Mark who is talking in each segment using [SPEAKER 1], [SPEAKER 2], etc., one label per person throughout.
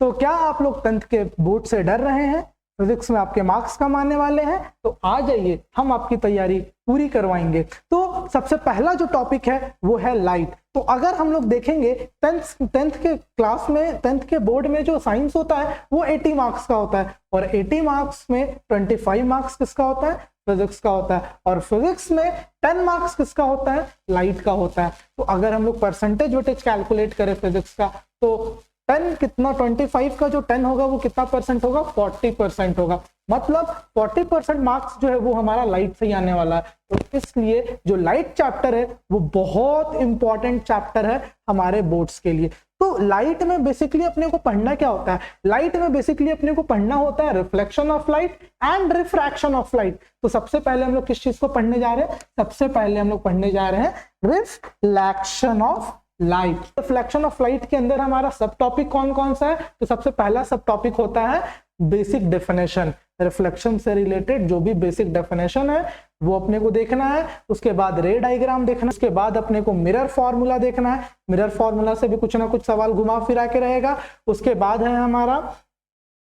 [SPEAKER 1] तो क्या आप लोग 10th के बोर्ड से डर रहे हैं? फिजिक्स में आपके मार्क्स कम आने वाले हैं, तो आ जाइए, हम आपकी तैयारी पूरी करवाएंगे। तो सबसे पहला जो टॉपिक है वो है लाइट। तो अगर हम लोग देखेंगे 10th के क्लास में, 10th के बोर्ड में जो साइंस होता है वो 80 मार्क्स का होता है, और 80 मार्क्स में 25 मार्क्स किसका होता है? फिजिक्स का होता है। और फिजिक्स में 10 मार्क्स किसका होता है? लाइट का होता है। तो अगर हम लोग परसेंटेज वेटेज कैलकुलेट करें फिजिक्स का, तो 10 कितना, 25 का जो 10 होगा वो कितना परसेंट होगा? 40% होगा। मतलब 40% मार्क्स जो है वो हमारा लाइट से ही आने वाला है। तो इसलिए जो लाइट चैप्टर है वो बहुत इंपॉर्टेंट चैप्टर है हमारे बोर्ड्स के लिए। तो लाइट में बेसिकली अपने को पढ़ना क्या होता है? लाइट में बेसिकली अपने को पढ़ना होता है reflection of light and refraction of light. तो सबसे पहले हम लोग किस चीज को पढ़ने जा रहे हैं? सबसे पहले हम लोग पढ़ने जा रहे हैं reflection of light. Reflection of light के अंदर हमारा सब टॉपिक कौन कौन सा है? तो सबसे पहला सब टॉपिक होता है बेसिक डेफिनेशन। रिफ्लेक्शन से रिलेटेड जो भी बेसिक डेफिनेशन है वो अपने को देखना है। उसके बाद रे डायग्राम देखना है। उसके बाद अपने को मिरर फॉर्मूला देखना है। मिरर फॉर्मूला से भी कुछ ना कुछ सवाल घुमा फिरा के रहेगा। उसके बाद है हमारा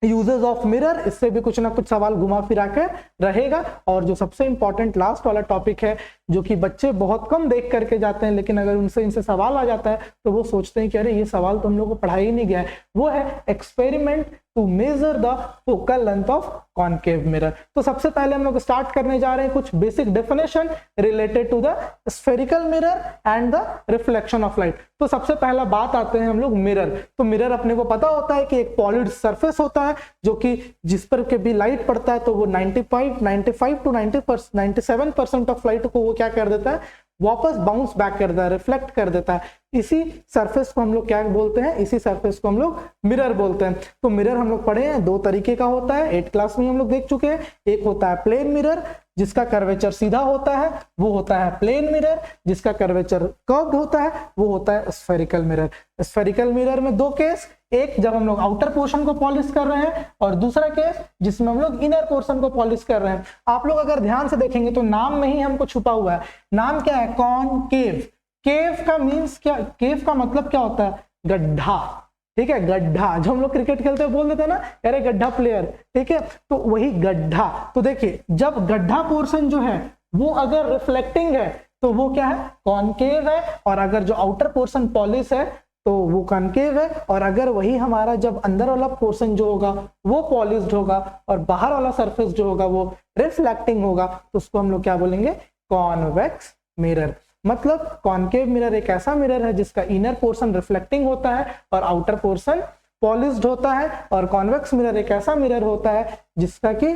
[SPEAKER 1] यूजेस ऑफ मिरर, इससे भी कुछ ना कुछ सवाल घुमा फिरा के रहेगा। और जो सबसे इंपॉर्टेंट लास्ट वाला टॉपिक है, जो कि बच्चे बहुत कम देख करके जाते हैं, लेकिन अगर उनसे इनसे सवाल आ जाता है तो वो सोचते हैं कि अरे ये सवाल तो हम लोग को पढ़ा ही नहीं गया है, वो है experiment to measure the focal length of concave mirror. तो सबसे पहले हम लोग स्टार्ट करने जा रहे हैं कुछ basic definition related to the spherical mirror and the reflection of light. तो सबसे पहला बात आते हैं हम लोग मिरर। तो मिरर अपने को पता होता है कि एक पॉलिड सरफेस होता है जो कि जिस पर के भी लाइट पड़ता है तो वो 95 टू 97% ऑफ लाइट को वो क्या कर देता है? वापस बाउंस बैक कर देता है, रिफ्लेक्ट कर देता है। इसी सरफेस को हम लोग क्या बोलते हैं? इसी सरफेस को हम लोग मिरर बोलते हैं। तो मिरर हम लोग पढ़े हैं, दो तरीके का होता है, 8th क्लास में हम लोग देख चुके हैं। एक होता है प्लेन मिरर जिसका कर्वेचर सीधा होता है, वो होता है प्लेन मिरर। जिसका कर्वेचर कर्व्ड होता है वो होता है स्फेरिकल मिरर। स्फेरिकल मिरर में दो केस, एक जब हम लोग आउटर पोर्शन को पॉलिश कर रहे हैं, और दूसरा केस जिसमें हम लोग इनर पोर्शन को पॉलिश कर रहे हैं। आप लोग अगर ध्यान से देखेंगे तो नाम में ही हमको छुपा हुआ है। नाम क्या है? कॉनकेव। केव का मीन्स क्या? केव का मतलब क्या होता है? गड्ढा। ठीक है, गड्ढा। जो हम लोग क्रिकेट खेलते हैं बोल देते हैं ना, अरे गड्ढा प्लेयर, ठीक है, तो वही गड्ढा। तो देखिए, जब गड्ढा पोर्शन जो है वो अगर रिफ्लेक्टिंग है तो वो क्या है? कॉनकेव है। और अगर जो आउटर पोर्शन पॉलिश है तो वो कॉनकेव है। और अगर वही हमारा जब अंदर वाला पोर्शन जो होगा वो पॉलिश्ड होगा और बाहर वाला सरफेस जो होगा वो रिफ्लेक्टिंग होगा, तो उसको हम लोग क्या बोलेंगे? Convex mirror. मतलब कॉनकेव मिरर एक ऐसा मिरर है जिसका इनर पोर्शन रिफ्लेक्टिंग होता है और आउटर पोर्शन पॉलिश्ड होता है। और कॉन्वेक्स मिरर एक ऐसा मिरर होता है जिसका कि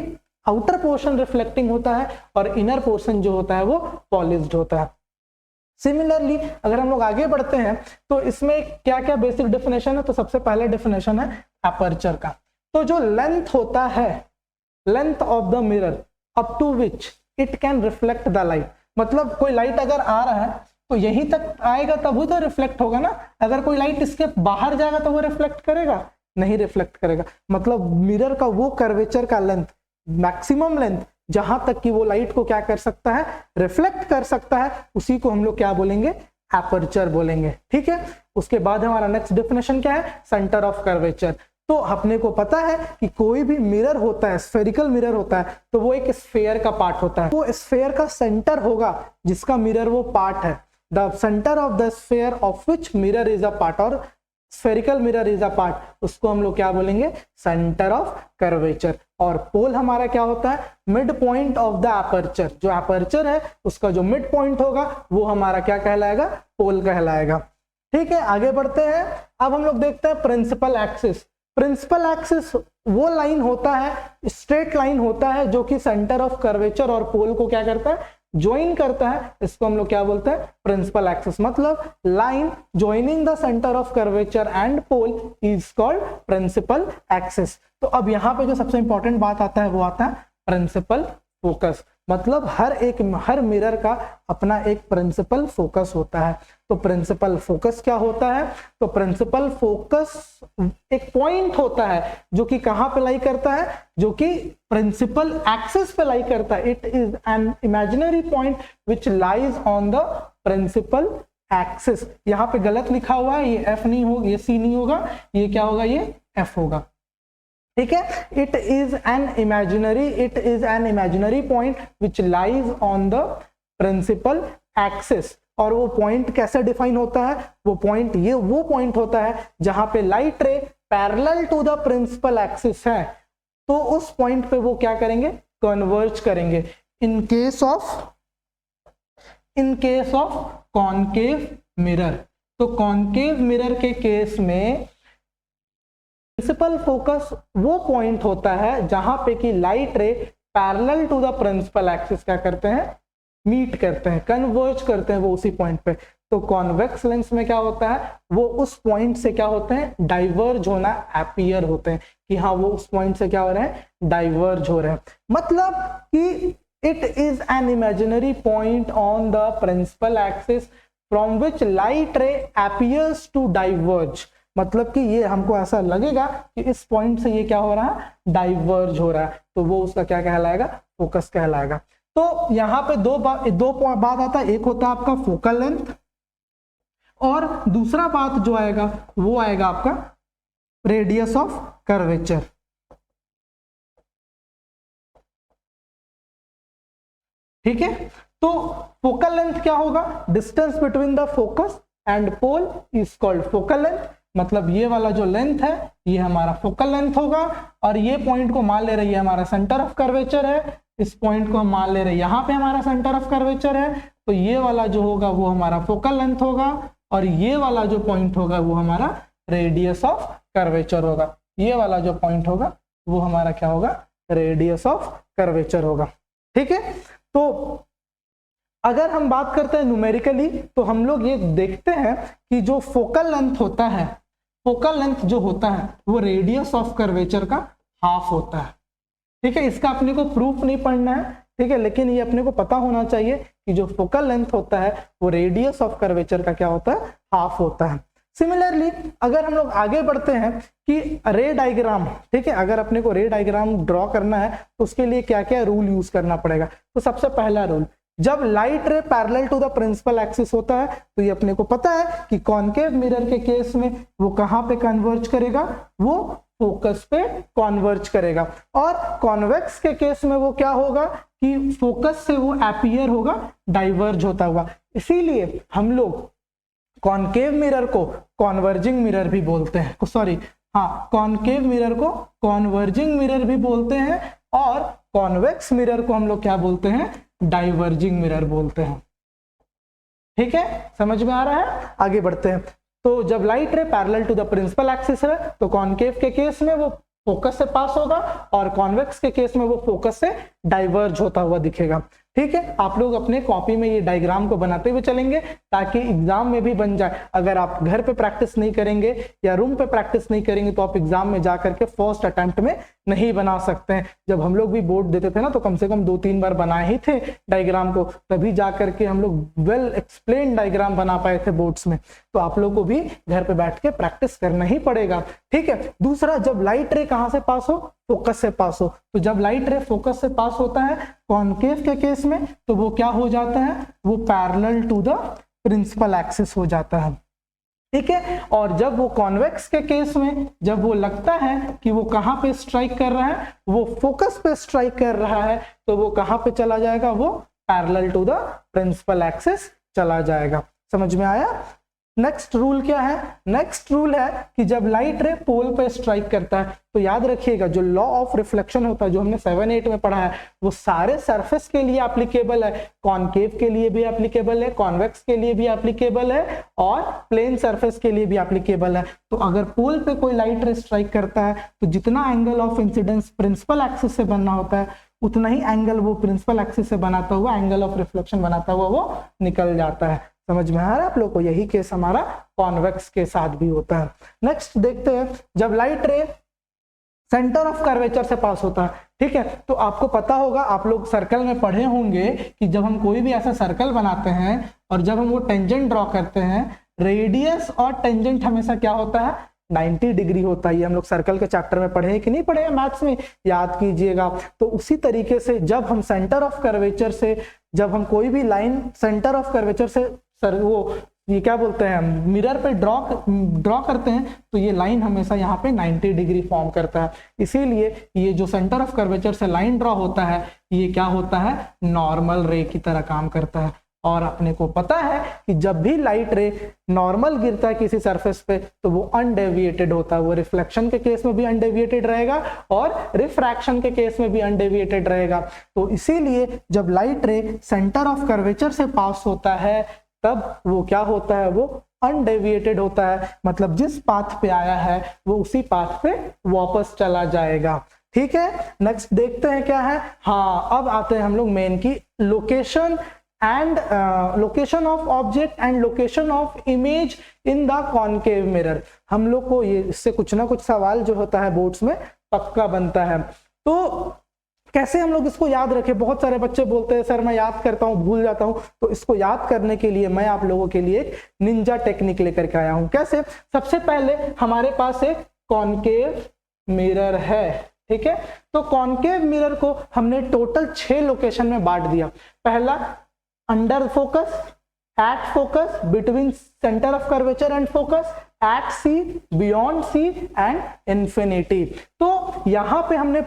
[SPEAKER 1] आउटर पोर्शन रिफ्लेक्टिंग होता है और इनर पोर्शन जो होता है वो पॉलिश्ड होता है। सिमिलरली अगर हम लोग आगे बढ़ते हैं तो इसमें क्या क्या बेसिक डेफिनेशन है? तो सबसे पहले डेफिनेशन है अपर्चर का। तो जो लेंथ होता है, length of the mirror up to which it can reflect the light. मतलब कोई लाइट अगर आ रहा है तो यहीं तक आएगा तब तो रिफ्लेक्ट होगा ना। अगर कोई लाइट इसके बाहर जाएगा तो वो रिफ्लेक्ट करेगा? नहीं रिफ्लेक्ट करेगा। मतलब मिरर का वो कर्वेचर का लेंथ, मैक्सिमम लेंथ जहां तक कि वो लाइट को क्या कर सकता है? रिफ्लेक्ट कर सकता है, उसी को हम लोग क्या बोलेंगे? एपर्चर बोलेंगे। ठीक है, उसके बाद हमारा नेक्स्ट डेफिनेशन क्या है? Centre of curvature. तो अपने को पता है कि कोई भी मिरर होता है, स्फेरिकल मिरर होता है, तो वो एक स्फेयर का पार्ट होता है। वो स्फेयर का सेंटर होगा जिसका मिरर वो पार्ट है। The centre of the sphere of which mirror is a part, और spherical mirror is a part, उसको हम लोग क्या बोलेंगे? Centre of curvature. और पोल हमारा क्या होता है? Mid point of the aperture. जो अपर्चर है उसका जो मिड पॉइंट होगा वो हमारा क्या कहलाएगा? पोल कहलाएगा। ठीक है, आगे बढ़ते हैं। अब हम लोग देखते हैं प्रिंसिपल एक्सिस। प्रिंसिपल एक्सिस वो लाइन होता है, स्ट्रेट लाइन होता है, जो कि सेंटर ऑफ कर्वेचर और पोल को क्या करता है? ज्वाइन करता है। इसको हम लोग क्या बोलते हैं? Principal axis. मतलब line joining the centre of curvature and pole is called principal axis. तो अब यहाँ पे जो सबसे इंपॉर्टेंट बात आता है वो आता है प्रिंसिपल फोकस। मतलब हर मिरर का अपना एक प्रिंसिपल फोकस होता है। तो प्रिंसिपल फोकस क्या होता है? तो प्रिंसिपल फोकस एक पॉइंट होता है जो कि कहां पे लाई करता है? जो कि प्रिंसिपल एक्सिस पे लाई करता है। It is an imaginary point which lies on the principal axis. यहाँ पे गलत लिखा हुआ है, ये एफ नहीं होगा, ये सी नहीं होगा, ये क्या होगा? ये एफ होगा। ठीक है, it is an imaginary point which lies on the principal axis. और वो पॉइंट कैसे डिफाइन होता है, वो पॉइंट ये वो पॉइंट होता है जहां पे light ray parallel to the principal axis है, तो उस पॉइंट पे वो क्या करेंगे, कन्वर्ज करेंगे। In case of concave mirror, तो कॉनकेव मिरर के केस में प्रिंसिपल फोकस वो पॉइंट होता है जहां पे कि light ray parallel to the principal axis क्या करते हैं, मीट करते हैं, कन्वर्ज करते हैं वो उसी पॉइंट पे। तो कॉन्वेक्स लेंस में क्या होता है, वो उस पॉइंट से क्या होते हैं, डाइवर्ज होना अपीयर होते हैं, कि हाँ वो उस पॉइंट से क्या हो रहे हैं, डाइवर्ज हो रहे हैं। मतलब कि it is an imaginary point on the principal axis from which light ray appears to diverge. मतलब कि ये हमको ऐसा लगेगा कि इस पॉइंट से ये क्या हो रहा है, डाइवर्ज हो रहा है, तो वो उसका क्या कहलाएगा, फोकस कहलाएगा। तो यहाँ पे दो बात आता है, एक होता है आपका फोकल लेंथ, और दूसरा बात जो आएगा वो आएगा आपका रेडियस ऑफ कर्वेचर। ठीक है, तो फोकल लेंथ क्या होगा, distance between the focus and pole is called focal length. मतलब ये वाला जो लेंथ है ये हमारा फोकल लेंथ होगा, और ये पॉइंट को मान ले रही है हमारा सेंटर ऑफ कर्वेचर है, इस पॉइंट को हम मान ले रहे हैं यहाँ पे हमारा सेंटर ऑफ कर्वेचर है, तो ये वाला जो होगा वो हमारा फोकल लेंथ होगा, और ये वाला जो पॉइंट होगा वो हमारा रेडियस ऑफ कर्वेचर होगा। ये वाला जो पॉइंट होगा वो हमारा क्या होगा, रेडियस ऑफ कर्वेचर होगा। ठीक है, तो अगर हम बात करते हैं न्यूमेरिकली, तो हम लोग ये देखते हैं कि जो फोकल लेंथ होता है, फोकल लेंथ जो होता है वो रेडियस ऑफ कर्वेचर का हाफ होता है। ठीक है, इसका अपने को प्रूफ नहीं पढ़ना है, ठीक है, लेकिन ये अपने को पता होना चाहिए कि जो फोकल लेंथ होता है वो रेडियस ऑफ कर्वेचर का क्या होता है, हाफ होता है। सिमिलरली अगर हम लोग आगे बढ़ते हैं कि रे डायग्राम, ठीक है, अगर अपने को रे डायग्राम ड्रॉ करना है तो उसके लिए क्या क्या रूल यूज करना पड़ेगा। तो सबसे पहला रूल, जब light ray parallel to the principal axis होता है तो ये अपने को पता है कि कॉनकेव मिरर के केस में वो कहां पे कन्वर्ज करेगा, वो फोकस पे कॉन्वर्ज करेगा, और कॉन्वेक्स के केस में वो क्या होगा कि फोकस से वो अपीयर होगा, डाइवर्ज होता हुआ। इसीलिए हम लोग कॉनकेव मिरर को कॉन्वर्जिंग मिरर भी बोलते हैं, सॉरी हाँ, कॉनकेव मिरर को कॉन्वर्जिंग मिरर भी बोलते हैं, और कॉन्वेक्स मिरर को हम लोग क्या बोलते हैं, डाइवर्जिंग मिरर बोलते हैं। ठीक है, समझ में आ रहा है, आगे बढ़ते हैं। तो जब light ray parallel to the principal axis है तो कॉनकेव के केस में वो फोकस से पास होगा, और कॉन्वेक्स के केस में वो फोकस से डाइवर्ज होता हुआ दिखेगा। ठीक है, आप लोग अपने कॉपी में ये डायग्राम को बनाते हुए चलेंगे ताकि एग्जाम में भी बन जाए। अगर आप घर पे प्रैक्टिस नहीं करेंगे या रूम पे प्रैक्टिस नहीं करेंगे तो आप एग्जाम में जाकर के फर्स्ट अटेम्प्ट में नहीं बना सकते हैं। जब हम लोग भी बोर्ड देते थे ना तो कम से कम 2-3 बार बनाए ही थे डायग्राम को, तभी जाकर के हम लोग वेल एक्सप्लेन डायग्राम बना पाए थे बोर्ड्स में। तो आप लोग को भी घर पे बैठ के प्रैक्टिस करना ही पड़ेगा। ठीक है, दूसरा, जब लाइट रे कहां से पास हो, फोकस से पास हो, तो जब लाइट रे फोकस से पास होता है कॉनकेव के केस में तो वो क्या हो जाता है, वो parallel to the principal axis हो जाता है। ठीक है, और जब वो कॉन्वेक्स के केस में जब वो लगता है कि वो कहां पे स्ट्राइक कर रहा है, वो फोकस पे स्ट्राइक कर रहा है, तो वो कहां पे चला जाएगा, वो parallel to the principal axis चला जाएगा। समझ में आया। नेक्स्ट रूल क्या है, नेक्स्ट रूल है कि जब लाइट रे पोल पे स्ट्राइक करता है तो याद रखिएगा जो लॉ ऑफ रिफ्लेक्शन होता है जो हमने 7-8 में पढ़ा है वो सारे सरफेस के लिए एप्लीकेबल है, कॉनकेव के लिए भी एप्लीकेबल है, कॉन्वेक्स के लिए भी एप्लीकेबल है, और प्लेन सरफेस के लिए भी एप्लीकेबल है। तो अगर पोल पे कोई लाइट रे स्ट्राइक करता है तो जितना angle of incidence principal axis से बनना होता है उतना ही एंगल वो प्रिंसिपल एक्सिस से बनाता हुआ, एंगल ऑफ रिफ्लेक्शन बनाता हुआ वो निकल जाता है। समझ में आ रहा है आप लोग को। यही केस हमारा कॉन्वेक्स के साथ भी होता है। नेक्स्ट देखते हैं, जब लाइट रे सेंटर ऑफ कर्वेचर से पास होता है, ठीक है, तो आपको पता होगा, आप लोग सर्कल में पढ़े होंगे कि जब हम कोई भी ऐसा सर्कल बनाते हैं और जब हम वो टेंजेंट ड्रॉ करते हैं, रेडियस और टेंजेंट हमेशा क्या होता है, 90 डिग्री होता है। ये हम लोग सर्कल के चैप्टर में पढ़े हैं कि नहीं पढ़े हैं, मैथ्स में याद कीजिएगा। तो उसी तरीके से जब हम सेंटर ऑफ कर्वेचर से, जब हम कोई भी लाइन सेंटर ऑफ कर्वेचर से वो ये क्या बोलते हैं, मिरर पे ड्रॉ करते हैं तो ये लाइन हमेशा यहाँ पे 90 डिग्री फॉर्म करता है। इसीलिए ये जो सेंटर ऑफ कर्वेचर से लाइन ड्रॉ होता है ये क्या होता है, नॉर्मल रे की तरह काम करता है। और अपने को पता है कि जब भी लाइट रे नॉर्मल गिरता है किसी सरफेस पे तो वो अनडेविएटेड होता है, वो रिफ्लेक्शन के केस में भी अनडेविएटेड रहेगा और रिफ्रैक्शन के केस में भी अनडेविएटेड रहेगा। तो इसीलिए जब लाइट रे सेंटर ऑफ कर्वेचर से पास होता है तब वो क्या होता है, वो अनडेविएटेड होता है, मतलब जिस पाथ पे आया है वो उसी पाथ पे वापस चला जाएगा। ठीक है, नेक्स्ट देखते हैं क्या है। हाँ, अब आते हैं हम लोग मेन की location and location of object and location of image in the concave mirror. हम लोग को ये इससे कुछ ना कुछ सवाल जो होता है बोर्ड्स में पक्का बनता है। तो कैसे हम लोग इसको याद रखें, बहुत सारे बच्चे बोलते हैं सर मैं याद करता हूँ भूल जाता हूँ। तो इसको याद करने के लिए मैं आप लोगों के लिए एक निंजा टेक्निक लेकर के आया हूँ। कैसे, सबसे पहले हमारे पास एक कॉनकेव मिरर है, ठीक है। तो कॉनकेव मिरर को हमने टोटल 6 लोकेशन में बांट दिया। पहला under focus, at focus, between centre of curvature and focus, at C, beyond C and infinity. तो यहाँ पे हमने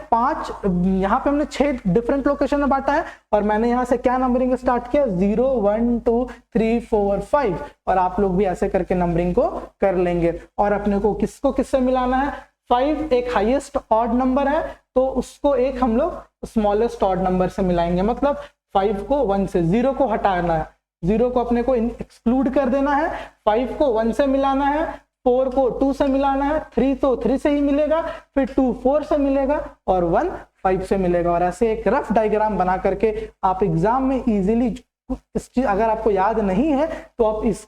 [SPEAKER 1] 6 डिफरेंट लोकेशन में बांटा है और मैंने यहाँ से क्या नंबरिंग स्टार्ट किया, 0 1 2 3 4 5 और आप लोग भी ऐसे करके नंबरिंग को कर लेंगे। और अपने को किससे मिलाना है, 5 एक हाईएस्ट ऑड नंबर है तो उसको एक हम लोग स्मॉलेस्ट ऑड नंबर से मिलाएंगे। मतलब 5 को 1 से, 0 को हटाना है, 0 को अपने को एक्सक्लूड कर देना है, 5 को 1 से मिलाना है, 4 को 2 से मिलाना है, 3 तो 3 से ही मिलेगा, फिर 2 4 से मिलेगा और 1 5 से मिलेगा। और ऐसे एक रफ डायग्राम बना करके आप एग्जाम में इजीली इस चीज, अगर आपको याद नहीं है तो आप इस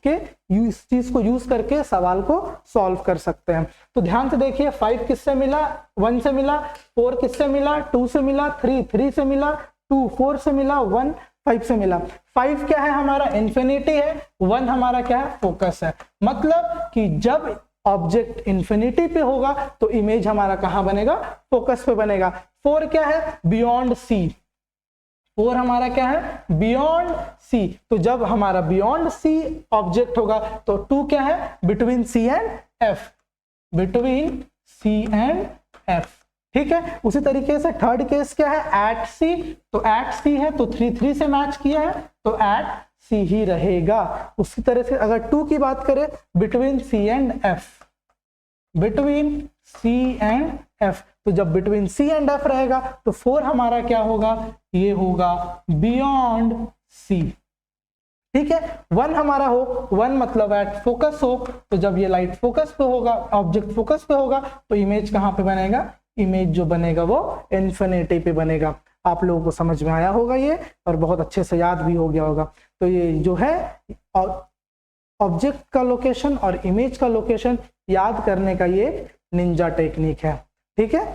[SPEAKER 1] चीज को यूज करके सवाल को सॉल्व कर सकते हैं। तो ध्यान से देखिए, 5 किससे मिला, 1 से मिला, 4 किससे मिला, 2 से मिला, 3 से मिला, 2 4 से मिला, 1 5 से मिला। 5 क्या है हमारा, इन्फिनिटी है, 1 हमारा क्या है, फोकस है। मतलब कि जब ऑब्जेक्ट इन्फिनिटी पे होगा तो इमेज हमारा कहां बनेगा, फोकस पे बनेगा। 4 क्या है, बियॉन्ड सी, 4 हमारा क्या है, बियॉन्ड सी। तो जब हमारा बियॉन्ड सी ऑब्जेक्ट होगा तो 2 क्या है, between C and F, between C and F. ठीक है, उसी तरीके से थर्ड केस क्या है, एट सी। तो एट सी है तो 3 से मैच किया है तो एट सी ही रहेगा। उसी तरह से अगर 2 की बात करें, between C and F, between C and F. तो जब बिटवीन सी एंड एफ रहेगा तो 4 हमारा क्या होगा, ये होगा बियॉन्ड सी। ठीक है, 1 हमारा हो, 1 मतलब एट फोकस हो, तो जब ये लाइट फोकस पे होगा, ऑब्जेक्ट फोकस पे होगा तो इमेज कहां पे बनेगा, इमेज जो बनेगा वो इन्फिनिटी पे बनेगा। आप लोगों को समझ में आया होगा ये और बहुत अच्छे से याद भी हो गया होगा। तो ये जो है ऑब्जेक्ट का लोकेशन और इमेज का लोकेशन याद करने का ये निंजा टेक्निक है। ठीक है,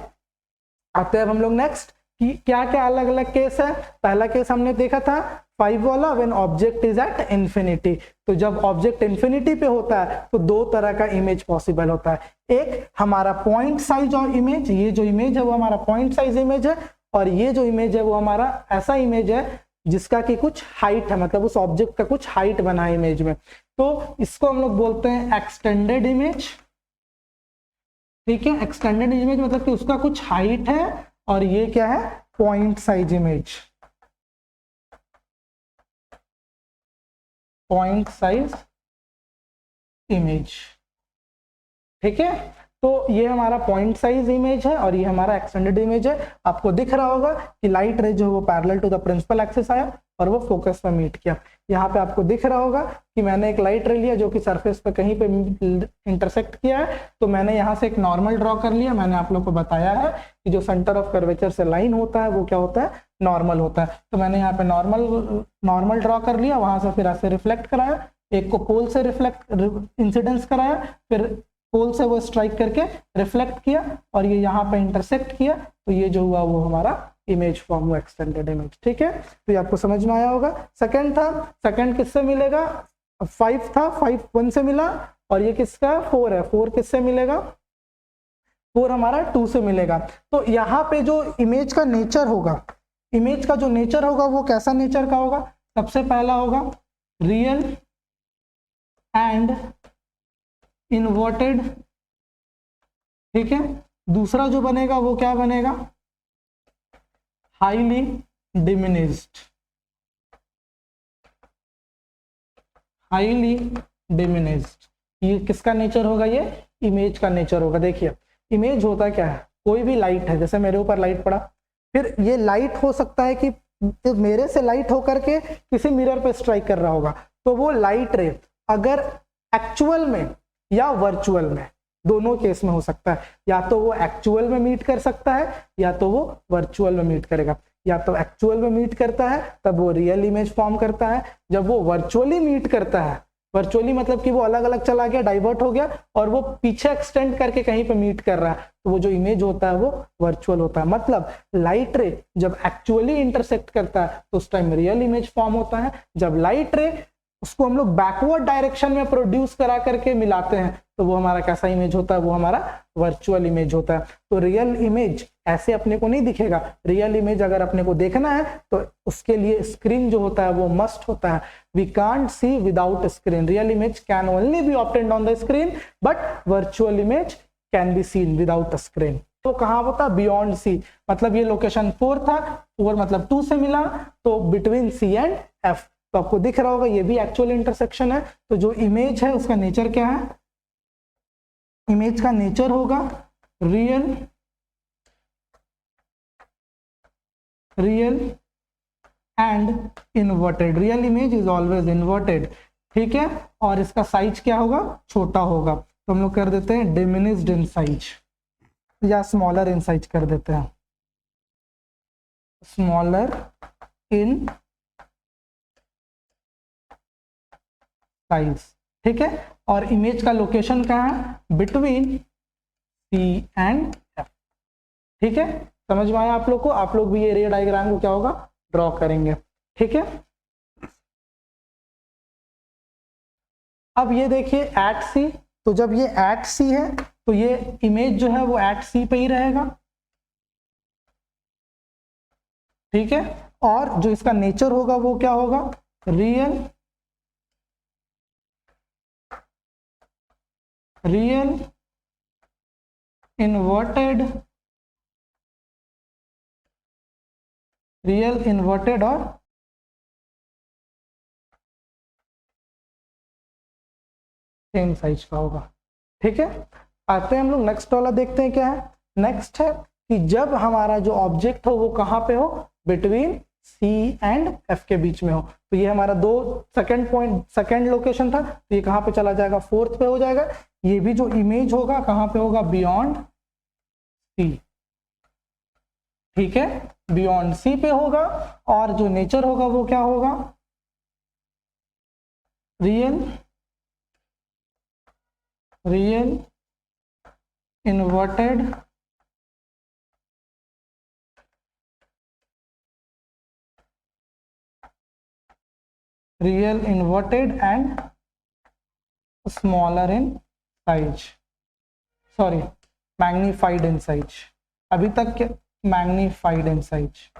[SPEAKER 1] आते हैं हम लोग नेक्स्ट कि क्या क्या अलग अलग केस है। पहला केस हमने देखा था 5 वाला, when object is at infinity. तो जब ऑब्जेक्ट इन्फिनिटी पे होता है तो 2 तरह का इमेज पॉसिबल होता है। एक हमारा पॉइंट साइज और इमेज, ये जो इमेज है वो हमारा पॉइंट साइज इमेज है, और ये जो इमेज है वो हमारा ऐसा इमेज है जिसका कि कुछ हाइट है, मतलब उस ऑब्जेक्ट का कुछ हाइट बना है इमेज में। तो इसको हम लोग बोलते हैं एक्सटेंडेड इमेज। ठीक है, एक्सटेंडेड इमेज मतलब कि उसका कुछ हाइट है, और ये क्या है, point size image, point size image. ठीक है, तो ये हमारा पॉइंट साइज इमेज है और ये हमारा एक्सटेंडेड इमेज है। आपको दिख रहा होगा कि लाइट रे जो वो parallel to the principal axis आया और वो फोकस पे मीट किया। यहाँ पे आपको दिख रहा होगा कि मैंने एक लाइट रे लिया जो कि सरफेस पे कहीं पे इंटरसेक्ट किया है, तो मैंने यहाँ से एक नॉर्मल ड्रॉ कर लिया। मैंने आप लोग को बताया है कि जो सेंटर ऑफ कर्वेचर से लाइन होता है वो क्या होता है, नॉर्मल होता है। तो मैंने यहाँ पे नॉर्मल ड्रॉ कर लिया, वहां से फिर ऐसे रिफ्लेक्ट कराया, एक को पोल से रिफ्लेक्ट इंसिडेंस कराया, फिर पोल से वो स्ट्राइक करके रिफ्लेक्ट किया और ये यहाँ पे इंटरसेक्ट किया, तो ये जो हुआ वो हमारा इमेज फॉर्म हुआ, एक्सटेंडेड इमेज। ठीक है, तो ये आपको समझ में आया होगा। सेकंड था, सेकंड किससे मिलेगा, 5 था, 5 1 से मिला, और ये किसका 4 है, 4 किससे मिलेगा, 4 हमारा 2 से मिलेगा। तो यहाँ पे जो इमेज का नेचर होगा, इमेज का जो नेचर होगा वो कैसा नेचर का होगा, सबसे पहला होगा रियल एंड इन्वर्टेड, ठीक है। दूसरा जो बनेगा वो क्या बनेगा, हाईली डिमिनिश्ड, हाईली डिमिनिश्ड। ये किसका नेचर होगा, ये इमेज का नेचर होगा। देखिए इमेज होता क्या है, कोई भी लाइट है, जैसे मेरे ऊपर लाइट पड़ा, फिर ये लाइट हो सकता है कि मेरे से लाइट होकर के किसी मिरर पे स्ट्राइक कर रहा होगा, तो वो लाइट रे अगर एक्चुअल में या वर्चुअल में, दोनों केस में हो सकता है, या तो वो एक्चुअल में मीट कर सकता है या तो वो वर्चुअल में मीट करेगा। या तो एक्चुअल में मीट करता है तब वो रियल इमेज फॉर्म करता है, जब वो वर्चुअली मीट करता है, वर्चुअली मतलब कि वो अलग अलग चला गया, डाइवर्ट हो गया और वो पीछे एक्सटेंड करके कहीं पे मीट कर रहा है, तो वो जो इमेज होता है वो वर्चुअल होता है। मतलब लाइट रे जब एक्चुअली इंटरसेक्ट करता है तो उस टाइम रियल इमेज फॉर्म होता है। जब लाइट रे उसको हम लोग बैकवर्ड डायरेक्शन में प्रोड्यूस करा करके मिलाते हैं तो वो हमारा कैसा इमेज होता है, वो हमारा वर्चुअल इमेज होता है। तो रियल इमेज ऐसे अपने को नहीं दिखेगा, रियल इमेज अगर अपने को देखना है तो उसके लिए स्क्रीन जो होता है वो मस्ट होता है। We can't see without screen, real image can only be obtained on the screen, but virtual image can be seen without screen. तो कहाँ होता, बियॉन्ड सी, मतलब ये लोकेशन 4 था, 4 मतलब 2 से मिला, तो बिटवीन सी एंड एफ। तो आपको दिख रहा होगा ये भी एक्चुअल इंटरसेक्शन है। तो जो इमेज है उसका नेचर क्या है, इमेज का नेचर होगा real and inverted. Real image is always inverted, ठीक है। और इसका साइज क्या होगा, छोटा होगा। तो हम लोग कर देते हैं डिमिनिश्ड इन साइज या स्मॉलर इन साइज कर देते हैं, स्मॉलर इन साइज, ठीक है। और इमेज का लोकेशन कहाँ है, बिटवीन सी एंड एफ, ठीक है। समझ में आया आप लोग को, आप लोग भी ये रे डायग्राम को क्या होगा, ड्रॉ करेंगे, ठीक है। अब ये देखिए एट सी, तो जब ये एट सी है तो ये इमेज जो है वो एट सी पे ही रहेगा, ठीक है। और जो इसका नेचर होगा वो क्या होगा, रियल इन्वर्टेड, रियल इन्वर्टेड और सेम साइज का होगा, ठीक है। आते हैं हम लोग नेक्स्ट वाला देखते हैं क्या है। नेक्स्ट है कि जब हमारा जो ऑब्जेक्ट हो वो कहाँ पे हो, बिटवीन सी एंड एफ के बीच में हो। तो ये हमारा सेकंड लोकेशन था, तो ये कहाँ पे चला जाएगा, 4th पे हो जाएगा। ये भी जो इमेज होगा कहाँ पे होगा, बियॉन्ड सी, ठीक है, बियॉन्ड सी पे होगा। और जो नेचर होगा वो क्या होगा, real inverted and smaller in size, sorry magnified in size. अभी तक क्या, मैग्नीफाइड इन साइज,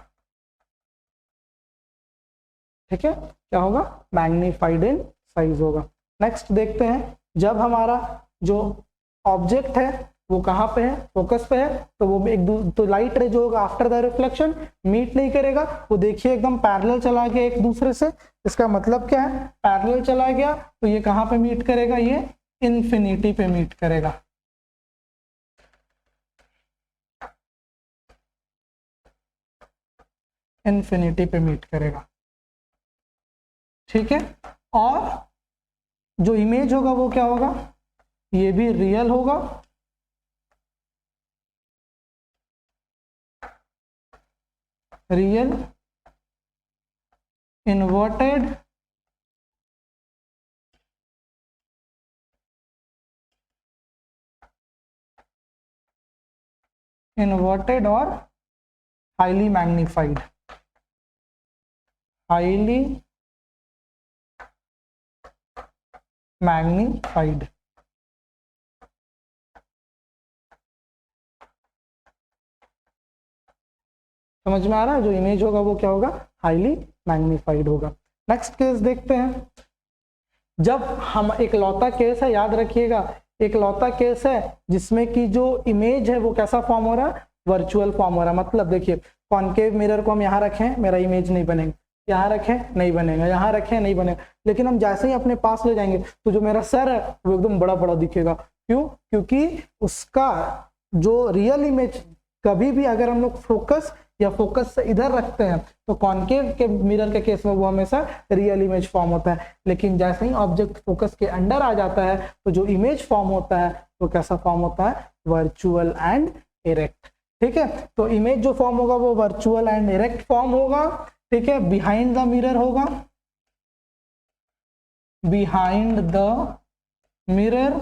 [SPEAKER 1] ठीक है, क्या होगा, मैग्नीफाइड इन साइज होगा। नेक्स्ट देखते हैं, जब हमारा जो ऑब्जेक्ट है वो कहाँ पे है, फोकस पे है, तो वो तो लाइट रे जो होगा आफ्टर द रिफ्लेक्शन मीट नहीं करेगा। वो देखिए एकदम पैरेलल चला गया एक दूसरे से, इसका मतलब क्या है, पैरेलल चला गया तो ये कहाँ पे मीट करेगा, ये इन्फिनिटी पे मीट करेगा, इन्फिनिटी पे मीट करेगा, ठीक है। और जो इमेज होगा वो क्या होगा, ये भी रियल होगा, रियल इन्वर्टेड और हाईली मैग्नीफाइड, हाईली मैग्नीफाइड, समझ में आ रहा है। जो इमेज होगा वो क्या होगा, हाईली मैग्नीफाइड होगा। नेक्स्ट केस देखते हैं, जब हम एक लौता केस है, याद रखिएगा, एक लौता केस है जिसमें कि जो इमेज है वो कैसा फॉर्म हो रहा है, वर्चुअल फॉर्म हो रहा है। मतलब देखिए कॉनकेव मिरर को हम यहाँ रखें, मेरा इमेज नहीं बनेगा, यहाँ रखें नहीं बनेगा, यहाँ रखें नहीं बनेगा, लेकिन हम जैसे ही अपने पास ले जाएंगे तो जो मेरा सर है वो एकदम बड़ा बड़ा दिखेगा। क्यों? क्योंकि उसका जो रियल इमेज, कभी भी अगर हम लोग फोकस या फोकस से इधर रखते हैं तो कॉनकेव के मिरर के केस में वो हमेशा रियल इमेज फॉर्म होता है, लेकिन जैसे ही ऑब्जेक्ट फोकस के अंदर आ जाता है तो जो इमेज फॉर्म होता है वो कैसा फॉर्म होता है, वर्चुअल एंड इरेक्ट। ठीक है, तो इमेज जो फॉर्म होगा वो वर्चुअल एंड इरेक्ट फॉर्म होगा। ठीक है, बिहाइंड द मिरर होगा, बिहाइंड द मिरर।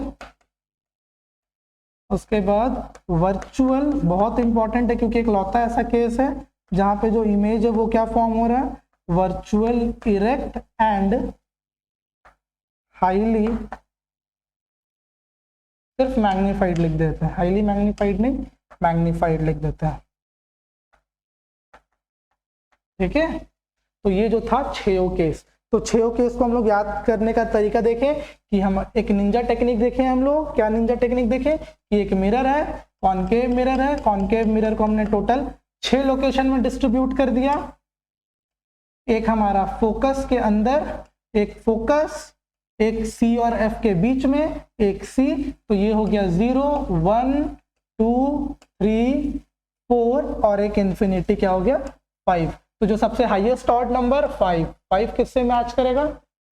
[SPEAKER 1] उसके बाद वर्चुअल, बहुत इंपॉर्टेंट है क्योंकि एक लौता ऐसा केस है जहां पे जो इमेज है वो क्या फॉर्म हो रहा है, वर्चुअल इरेक्ट एंड हाईली, सिर्फ मैग्नीफाइड लिख देते हैं, हाईली मैग्नीफाइड नहीं, मैग्नीफाइड लिख देते हैं। ठीक है, तो ये जो था 6 केस, तो 6 केस को हम लोग याद करने का तरीका देखें कि हम एक निंजा टेक्निक देखें। हम लोग क्या निंजा टेक्निक देखें कि एक मिरर है, कॉनकेव मिरर है, कॉनकेव मिरर को हमने टोटल 6 लोकेशन में डिस्ट्रीब्यूट कर दिया। एक हमारा फोकस के अंदर, एक फोकस, एक सी और एफ के बीच में, एक सी, तो ये हो गया 0 1 2 3 4 और एक इंफिनिटी क्या हो गया 5। तो जो सबसे हाईएस्ट ऑड नंबर 5 किससे मैच करेगा,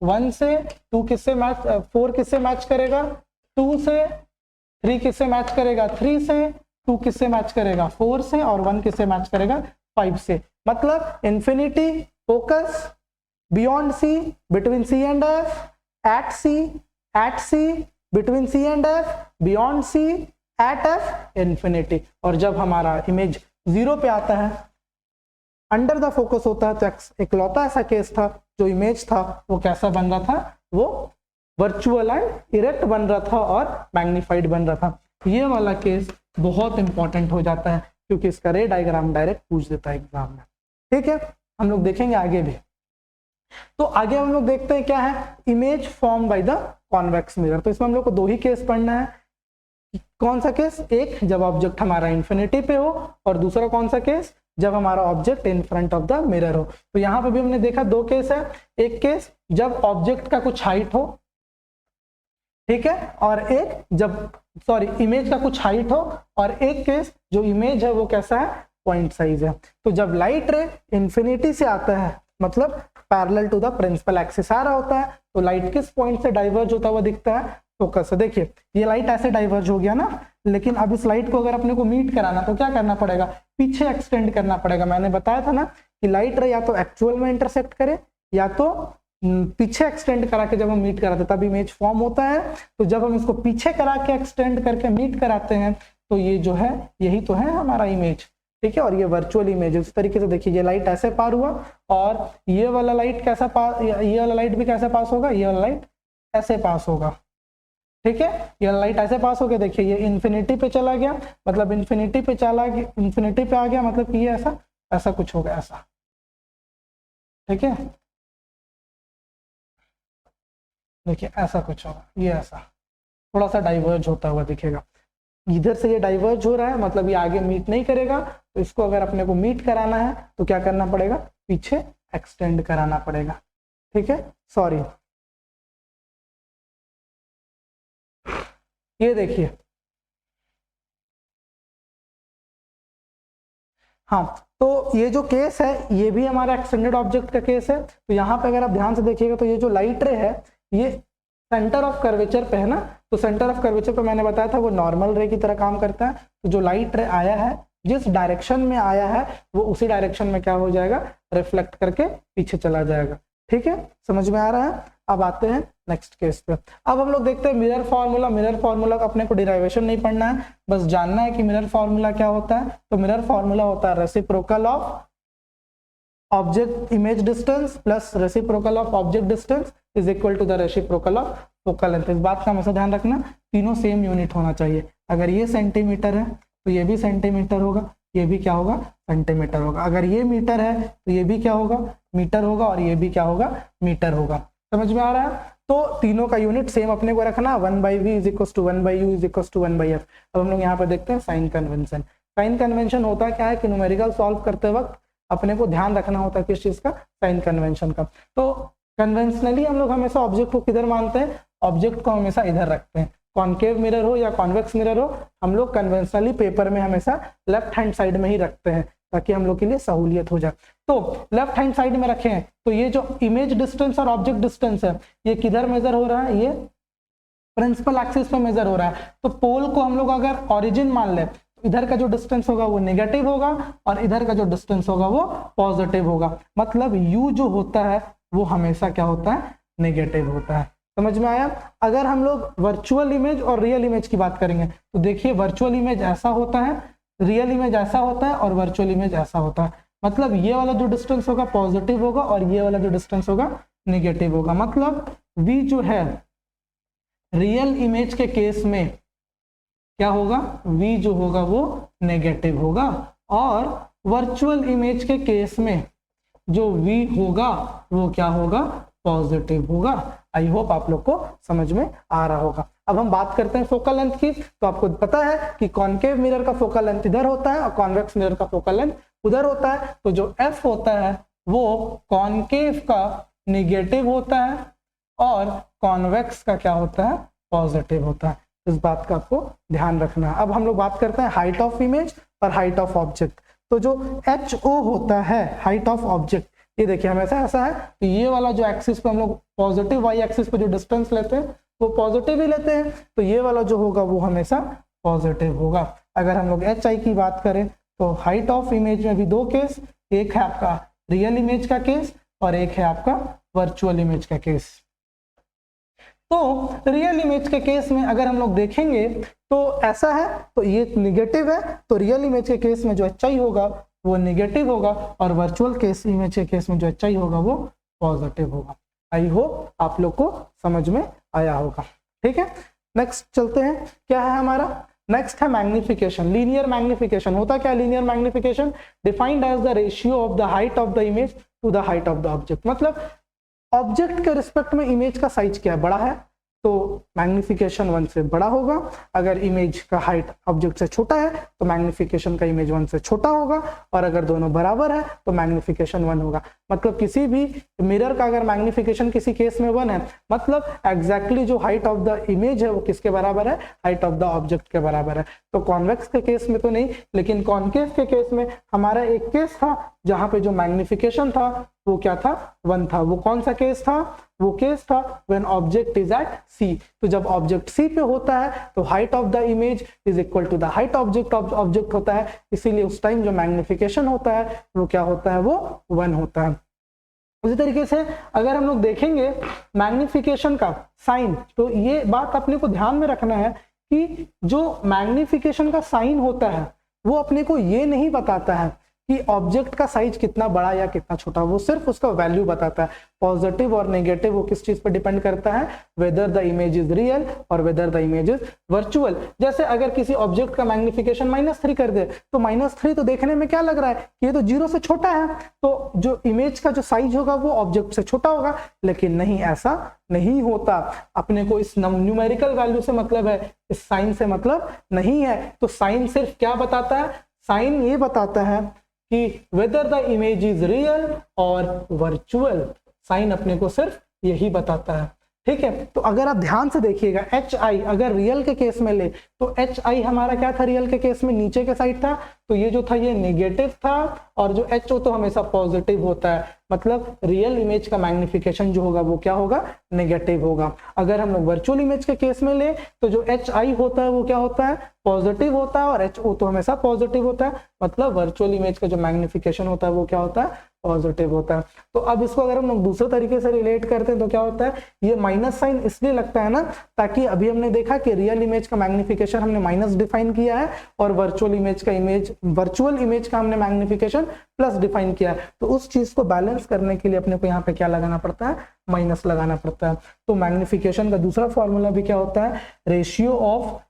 [SPEAKER 1] 1 से, 2 किससे मैच, 4 किससे मैच करेगा, 2 से, 3 किससे मैच करेगा, 3 से, 2 किससे मैच करेगा, 4 से, और 1 किससे मैच करेगा, 5 से। मतलब infinity, focus, beyond C, between C and F, at C, between C and F, beyond C, at F, infinity. और जब हमारा इमेज 0 पे आता है, अंडर द फोकस होता है, तो एक लौता ऐसा केस था जो इमेज था वो कैसा बन रहा था, वो वर्चुअल एंड इरेक्ट बन रहा था और मैग्नीफाइड बन रहा था। ये वाला केस बहुत इंपॉर्टेंट हो जाता है क्योंकि इसका रे डायग्राम डायरेक्ट पूछ देता है एग्जाम में। ठीक है, हम लोग देखेंगे आगे भी। तो आगे हम लोग देखते हैं क्या है, image form by the convex mirror. तो इसमें हम लोग को 2 ही केस पढ़ना है। कौन सा केस, एक जब ऑब्जेक्ट हमारा इंफिनिटी पे हो, और दूसरा कौन सा केस, जब हमारा object in front of the mirror हो। तो यहाँ पे भी हमने देखा 2 केस है, एक केस जब ऑब्जेक्ट का कुछ हाइट हो, ठीक है, और एक जब, सॉरी, इमेज का कुछ हाइट हो, और एक केस जो इमेज है वो कैसा है, पॉइंट साइज है। तो जब लाइट रे इंफिनिटी से आता है, मतलब parallel to the principal axis आ रहा होता है, तो लाइट किस पॉइंट से डाइवर्ज होता हुआ दिखता है, फोकस से। देखिए ये लाइट ऐसे डाइवर्ज हो गया ना, लेकिन अब इस लाइट को अगर अपने को मीट कराना तो क्या करना पड़ेगा, पीछे एक्सटेंड करना पड़ेगा। मैंने बताया था ना कि लाइट रे या तो एक्चुअल में इंटरसेक्ट करे या तो पीछे एक्सटेंड करा के जब हम मीट कराते तब इमेज फॉर्म होता है। तो जब हम इसको पीछे करा के एक्सटेंड करके मीट कराते हैं तो ये जो है, यही तो है हमारा इमेज। ठीक है, और ये वर्चुअल इमेज इस तरीके से। देखिए ये लाइट ऐसे पार हुआ, और ये वाला लाइट कैसा पास, ये वाला लाइट भी कैसे पास होगा, ये वाला लाइट ऐसे पास होगा। ठीक है, ये लाइट ऐसे पास हो गया। देखिए ये इंफिनिटी पे चला गया, मतलब इंफिनिटी पे चला गया, इंफिनिटी पे आ गया, मतलब कि ये ऐसा ऐसा कुछ होगा, ऐसा। ठीक है, देखिए ऐसा कुछ होगा, ये ऐसा थोड़ा सा डाइवर्ज होता हुआ दिखेगा। इधर से ये डाइवर्ज हो रहा है, मतलब ये आगे मीट नहीं करेगा। तो इसको अगर अपने को मीट कराना है तो क्या करना पड़ेगा, पीछे एक्सटेंड कराना पड़ेगा। ठीक है, सॉरी, ये देखिए, हाँ, तो ये जो केस है ये भी हमारा एक्सटेंडेड ऑब्जेक्ट का केस है। तो यहाँ पे अगर आप ध्यान से देखिएगा तो ये जो लाइट रे है ये सेंटर ऑफ कर्वेचर पे है ना, तो सेंटर ऑफ कर्वेचर पे मैंने बताया था वो नॉर्मल रे की तरह काम करता है। तो जो लाइट रे आया है, जिस डायरेक्शन में आया है वो उसी डायरेक्शन में क्या हो जाएगा, रिफ्लेक्ट करके पीछे चला जाएगा। ठीक है, समझ में आ रहा है। अब आते हैं नेक्स्ट केस पे। अब हम लोग देखते हैं मिरर फार्मूला। मिरर फार्मूला का अपने को डिराइवेशन नहीं पढ़ना है, बस जानना है कि मिरर फार्मूला क्या होता है। तो मिरर फार्मूला होता है reciprocal of object image distance plus reciprocal of object distance is equal to the reciprocal of focal length. इस बात का हमेशा ध्यान रखना, तीनों सेम यूनिट होना चाहिए। अगर ये सेंटीमीटर है तो ये भी सेंटीमीटर होगा, ये भी क्या होगा, सेंटीमीटर होगा। अगर ये मीटर है तो ये भी क्या होगा, मीटर होगा, और ये भी क्या होगा, मीटर होगा। समझ में आ रहा है। तो तीनों का यूनिट सेम अपने को रखना, 1/v is equal to 1/u is equal to 1/f। अब हम लोग यहाँ पे देखते हैं साइन कन्वेंशन। साइन कन्वेंशन होता है क्या है कि न्यूमेरिकल सॉल्व करते वक्त अपने को ध्यान रखना होता है किस चीज का, साइन कन्वेंशन का। तो कन्वेंशनली हम लोग हमेशा ऑब्जेक्ट को किधर मानते हैं, ऑब्जेक्ट को हमेशा इधर रखते हैं। कॉन्केव मिरर हो या कॉन्वेक्स मिरर हो, हम लोग कन्वेंशनली पेपर में हमेशा लेफ्ट हैंड साइड में ही रखते हैं ताकि हम लोग के लिए सहूलियत हो जाए। तो लेफ्ट हैंड साइड में रखे हैं तो ये जो इमेज डिस्टेंस और ऑब्जेक्ट डिस्टेंस है ये किधर मेजर हो रहा है, ये प्रिंसिपल एक्सिस पे मेजर हो रहा है। तो पोल को हम लोग अगर ओरिजिन मान ले, इधर का जो डिस्टेंस होगा वो नेगेटिव होगा और इधर का जो डिस्टेंस होगा वो पॉजिटिव होगा। मतलब u जो होता है वो हमेशा क्या होता है, नेगेटिव होता है। समझ में आया। अगर हम लोग वर्चुअल इमेज और रियल इमेज की बात करेंगे तो देखिए वर्चुअल इमेज ऐसा होता है, रियल इमेज ऐसा होता है और वर्चुअल इमेज ऐसा होता है। मतलब ये वाला जो डिस्टेंस होगा पॉजिटिव होगा और ये वाला जो डिस्टेंस होगा नेगेटिव होगा। मतलब v जो है रियल इमेज के केस में क्या होगा, v जो होगा वो नेगेटिव होगा और वर्चुअल इमेज के केस में जो v होगा वो क्या होगा, पॉजिटिव होगा। आई होप आप लोग को समझ में आ रहा होगा। अब हम बात करते हैं फोकल लेंथ की। तो आपको पता है कि कॉन्केव मिरर का फोकल लेंथ इधर होता है और कॉन्वेक्स मिरर का फोकल लेंथ उधर होता है। तो जो f होता है वो कॉन्केव का नेगेटिव होता है और कॉन्वेक्स का क्या होता है, पॉजिटिव होता है। इस बात का आपको ध्यान रखना है। अब हम लोग बात करते हैं हाइट ऑफ इमेज और हाइट ऑफ ऑब्जेक्ट। तो जो HO होता है, हाइट ऑफ ऑब्जेक्ट, ये देखिए हमेशा ऐसा है कि ये वाला जो एक्सिस पे हम लोग पॉजिटिव वाई एक्सिस पे जो डिस्टेंस लेते हैं वो पॉजिटिव ही लेते हैं, तो ये वाला जो होगा वो हमेशा पॉजिटिव होगा। अगर हम लोग HI की बात करें तो हाइट ऑफ इमेज में भी दो केस, एक है आपका रियल इमेज का केस और एक है आपका वर्चुअल इमेज का केस। तो रियल इमेज के केस में अगर हम लोग देखेंगे तो ऐसा है, तो ये निगेटिव है, तो रियल इमेज के केस में जो HI होगा वो नेगेटिव होगा और वर्चुअल केस इमेज के केस में जो HI होगा वो पॉजिटिव होगा। आई होप आप लोग को समझ में आया होगा। ठीक है, नेक्स्ट चलते हैं। क्या है हमारा नेक्स्ट है मैग्निफिकेशन। लीनियर मैग्निफिकेशन होता क्या है, linear magnification defined as the ratio of the height of the image to the height of the object. मतलब ऑब्जेक्ट के रिस्पेक्ट में इमेज का साइज क्या है, बड़ा है तो मैग्निफिकेशन 1 से बड़ा होगा। अगर इमेज का हाइट ऑब्जेक्ट से छोटा है तो मैग्निफिकेशन का इमेज 1 से छोटा होगा और अगर दोनों बराबर है तो मैग्निफिकेशन 1 होगा। मतलब किसी भी मिरर का अगर मैग्निफिकेशन किसी केस में 1 है, मतलब एग्जैक्टली जो हाइट ऑफ द इमेज है वो किसके बराबर है, हाइट ऑफ द ऑब्जेक्ट के बराबर है। तो कॉन्वेक्स के केस में तो नहीं, लेकिन कॉन्केव के केस में हमारा एक केस था जहां पे जो मैग्निफिकेशन था वो क्या था, 1 था। वो कौन सा केस था, वो केस था when object is at C। तो जब ऑब्जेक्ट C पे होता है तो height of the image is equal to the height object होता है, इसीलिए उस टाइम जो मैग्निफिकेशन होता है वो क्या होता है, वो 1 होता है। उसी तरीके से अगर हम लोग देखेंगे मैग्निफिकेशन का साइन, तो ये बात अपने को ध्यान में रखना है कि जो मैग्निफिकेशन का साइन होता है वो अपने को ये नहीं बताता है कि ऑब्जेक्ट का साइज कितना बड़ा या कितना छोटा, वो सिर्फ उसका वैल्यू बताता है। पॉजिटिव और नेगेटिव वो किस चीज पर डिपेंड करता है, whether the image is real और whether the image is virtual. जैसे अगर किसी ऑब्जेक्ट का मैग्निफिकेशन -3 कर दे तो -3 तो देखने में क्या लग रहा है कि ये तो 0 से छोटा है, तो जो इमेज का जो साइज होगा वो ऑब्जेक्ट से छोटा होगा। लेकिन नहीं, ऐसा नहीं होता। अपने को इस न्यूमेरिकल वैल्यू से मतलब है, इस साइन से मतलब नहीं है। तो साइन सिर्फ क्या बताता है, साइन ये बताता है कि weather the image is real और वर्चुअल। साइन अपने को सिर्फ यही बताता है। ठीक है, तो अगर आप ध्यान से देखिएगा HI अगर रियल के केस में ले तो HI हमारा क्या था, रियल के केस में नीचे के साइड था, तो ये जो था ये नेगेटिव था और जो HO तो हमेशा पॉजिटिव होता है। मतलब रियल इमेज का मैग्निफिकेशन जो होगा वो क्या होगा, नेगेटिव होगा। अगर हम लोग वर्चुअल इमेज के केस में ले तो जो HI होता है वो क्या होता है, पॉजिटिव होता है और HO तो हमेशा पॉजिटिव होता है। मतलब वर्चुअल इमेज का जो मैग्निफिकेशन होता है वो क्या होता है, पॉजिटिव होता है। तो अब इसको अगर हम लोग दूसरे तरीके से रिलेट करते हैं तो क्या होता है, ये माइनस साइन इसलिए लगता है ना ताकि अभी हमने देखा कि रियल इमेज का मैग्निफिकेशन हमने माइनस डिफाइन किया है और वर्चुअल इमेज का हमने मैग्निफिकेशन प्लस डिफाइन किया है। तो उस चीज को बैलेंस करने के लिए अपने को यहाँ पे क्या लगाना पड़ता है, माइनस लगाना पड़ता है। तो मैग्निफिकेशन का दूसरा फॉर्मूला भी क्या होता है, ratio of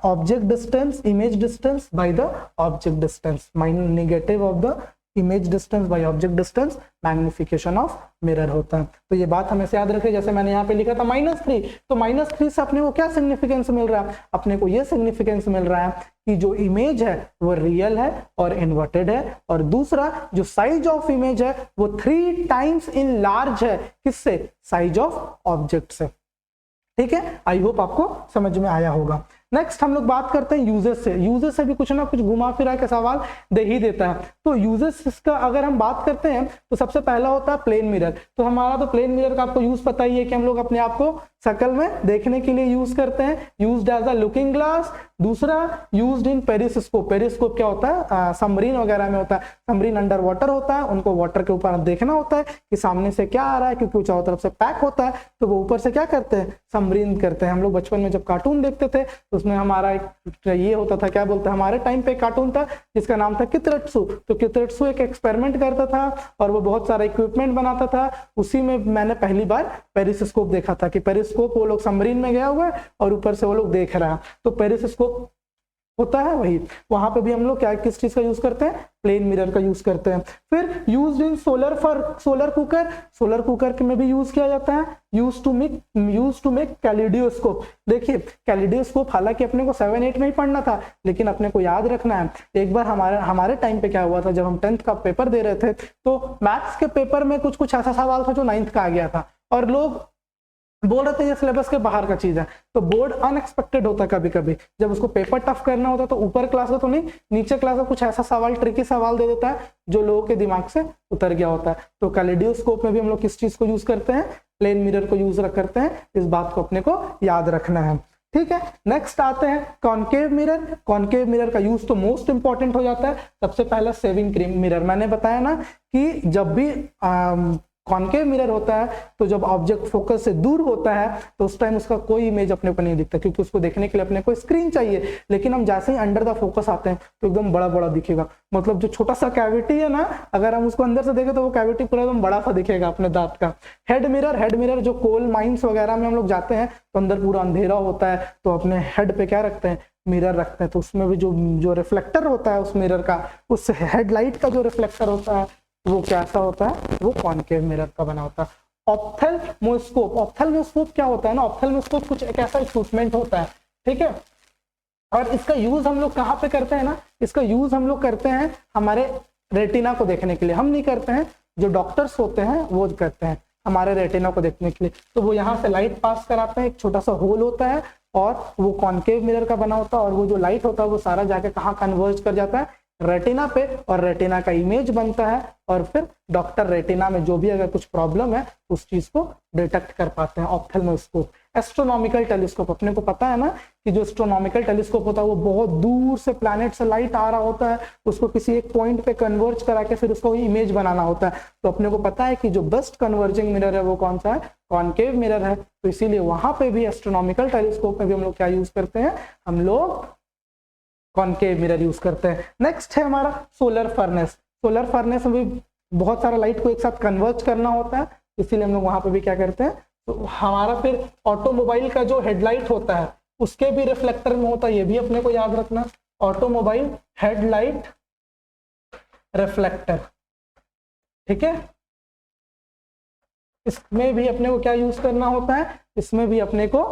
[SPEAKER 1] object distance image distance by the object distance, negative of the image distance by object distance magnification of mirror होता है। तो ये बात हमें याद रखें। जैसे मैंने यहाँ पे लिखा था -3, तो -3 से अपने को क्या सिग्निफिकेंस मिल रहा है? अपने को ये सिग्निफिकेंस मिल रहा है कि जो इमेज है वो रियल है और इन्वर्टेड है, और दूसरा जो साइज ऑफ इमेज है वो 3 टाइम्स इन लार्ज है। किससे? साइज ऑफ ऑब्जेक्ट से। ठीक है, आई होप आपको समझ में आया होगा। नेक्स्ट हम लोग बात करते हैं यूजेस से। यूजेस से भी कुछ ना कुछ घुमा फिरा के सवाल दे ही देता है। तो यूजेस का अगर हम बात करते हैं तो सबसे पहला होता है प्लेन मिरर। तो हमारा तो प्लेन मिरर का आपको यूज पता ही है कि हम लोग अपने आप को शक्ल में देखने के लिए यूज करते हैं, used as a looking glass. दूसरा यूज्ड इन पेरिस्कोप। पेरिस्कोप क्या होता है? सबमरीन वगैरह में होता है। सबमरीन अंडर वाटर होता है, उनको वाटर के ऊपर देखना होता है कि सामने से क्या आ रहा है, क्योंकि वो चारों तरफ से पैक होता है, तो वो ऊपर से क्या करते हैं? सबमरीन करते हैं। हम लोग बचपन में जब कार्टून देखते थे तो उसमें हमारा एक ये होता था, क्या बोलते हैं, हमारे टाइम पे एक कार्टून था जिसका नाम था कितरेट्सु। तो कितरेट्सु एक एक्सपेरिमेंट करता था और वो बहुत सारा इक्विपमेंट बनाता था। उसी में मैंने पहली बार पेरिस्कोप देखा था कि पेरिस्कोप वो लोग सबमरीन में गया हुआ है और ऊपर से वो लोग देख रहा है। तो पेरिस्कोप होता है वही। वहां पे भी हम लोग क्या किस चीज का यूज करते हैं? प्लेन मिरर का यूज करते हैं। फिर used in solar cooker. Solar cooker में भी यूज किया जाता है। Use to make kaleidoscope. देखिए कैलिडियोस्कोप हालांकि अपने को 7-8 में ही पढ़ना था, लेकिन अपने को याद रखना है। एक बार हमारे टाइम पे क्या हुआ था, जब हम 10th का पेपर दे रहे थे तो मैथ्स के पेपर में कुछ ऐसा सवाल था जो 9th का आ गया था और लोग बोल रहे थे ये सिलेबस के बाहर का चीज है। तो बोर्ड अनएक्सपेक्टेड होता है कभी कभी, जब उसको पेपर टफ करना होता है तो ऊपर क्लास का तो नहीं, नीचे क्लास का कुछ ऐसा सवाल, ट्रिकी सवाल दे देता है जो लोगों के दिमाग से उतर गया होता है। तो कैलिडियोस्कोप में भी हम लोग किस चीज को यूज करते हैं? प्लेन मिरर को यूज करते हैं। इस बात को अपने को याद रखना है। ठीक है, नेक्स्ट आते हैं कॉनकेव मिरर। कॉनकेव मिरर का यूज तो मोस्ट इंपॉर्टेंट हो जाता है। सबसे पहला सेविंग मिरर। मैंने बताया ना कि जब भी कॉनकेव मिरर होता है तो जब ऑब्जेक्ट फोकस से दूर होता है तो उस टाइम उसका कोई इमेज अपने को नहीं दिखता, क्योंकि उसको देखने के लिए अपने को स्क्रीन चाहिए। लेकिन हम जैसे ही अंडर द फोकस आते हैं तो एकदम बड़ा बड़ा दिखेगा। मतलब जो छोटा सा कैविटी है ना, अगर हम उसको अंदर से देखें तो वो कैविटी पूरा एकदम बड़ा सा दिखेगा अपने दांत का। हेड मिरर जो कोल माइंस वगैरह में हम लोग जाते हैं तो अंदर पूरा अंधेरा होता है, तो अपने हेड पे क्या रखते हैं? मिरर रखते हैं। तो उसमें भी जो रिफ्लेक्टर होता है उस मिरर का, उस हेडलाइट का जो रिफ्लेक्टर होता है वो कैसा होता है? वो कॉनकेव मिरर का बना होता है। ऑप्थेल्मोस्कोप। ऑप्थेल्मोस्कोप क्या होता है ना? ऑप्थेल्मोस्कोप कुछ एक ऐसा इक्विपमेंट होता है, ठीक है, और इसका यूज हम लोग कहाँ पे करते हैं ना? इसका यूज हम लोग करते हैं हमारे रेटिना को देखने के लिए। हम नहीं करते हैं, जो डॉक्टर्स होते हैं वो करते हैं हमारे रेटिना को देखने के लिए। तो वो यहाँ से लाइट पास कराते हैं, एक छोटा सा होल होता है और वो कॉनकेव मिरर का बना होता है, और वो जो लाइट होता है वो सारा जाके कहाँ कन्वर्ज कर जाता है? रेटिना पे, और रेटिना का इमेज बनता है, और फिर डॉक्टर रेटिना में जो भी अगर कुछ प्रॉब्लम है उस चीज को डिटेक्ट कर पाते हैं। ऑप्थेल्मोस्कोप। Astronomical telescope. अपने को पता है ना कि जो एस्ट्रोनॉमिकल टेलीस्कोप होता है वो बहुत दूर से प्लैनेट से लाइट आ रहा होता है, उसको किसी एक पॉइंट पे कन्वर्ज करा के फिर उसको इमेज बनाना होता है। तो अपने को पता है कि जो बेस्ट कन्वर्जिंग मिरर है वो कौन सा है? कॉनकेव मिरर है। तो इसीलिए वहां पे भी एस्ट्रोनॉमिकल टेलीस्कोप में भी हम लोग क्या यूज करते हैं? हम लोग कॉनकेव मिरर यूज करते हैं। नेक्स्ट है हमारा सोलर फर्नेस। सोलर फर्नेस में भी बहुत सारा लाइट को एक साथ कन्वर्ज करना होता है, इसीलिए हम लोग वहां पे भी क्या करते हैं? तो हमारा फिर ऑटोमोबाइल का जो हेडलाइट होता है उसके भी रिफ्लेक्टर में होता है, ये भी अपने को याद रखना। ऑटोमोबाइल हेडलाइट रिफ्लेक्टर, ठीक है, इसमें भी अपने को क्या यूज करना होता है? इसमें भी अपने को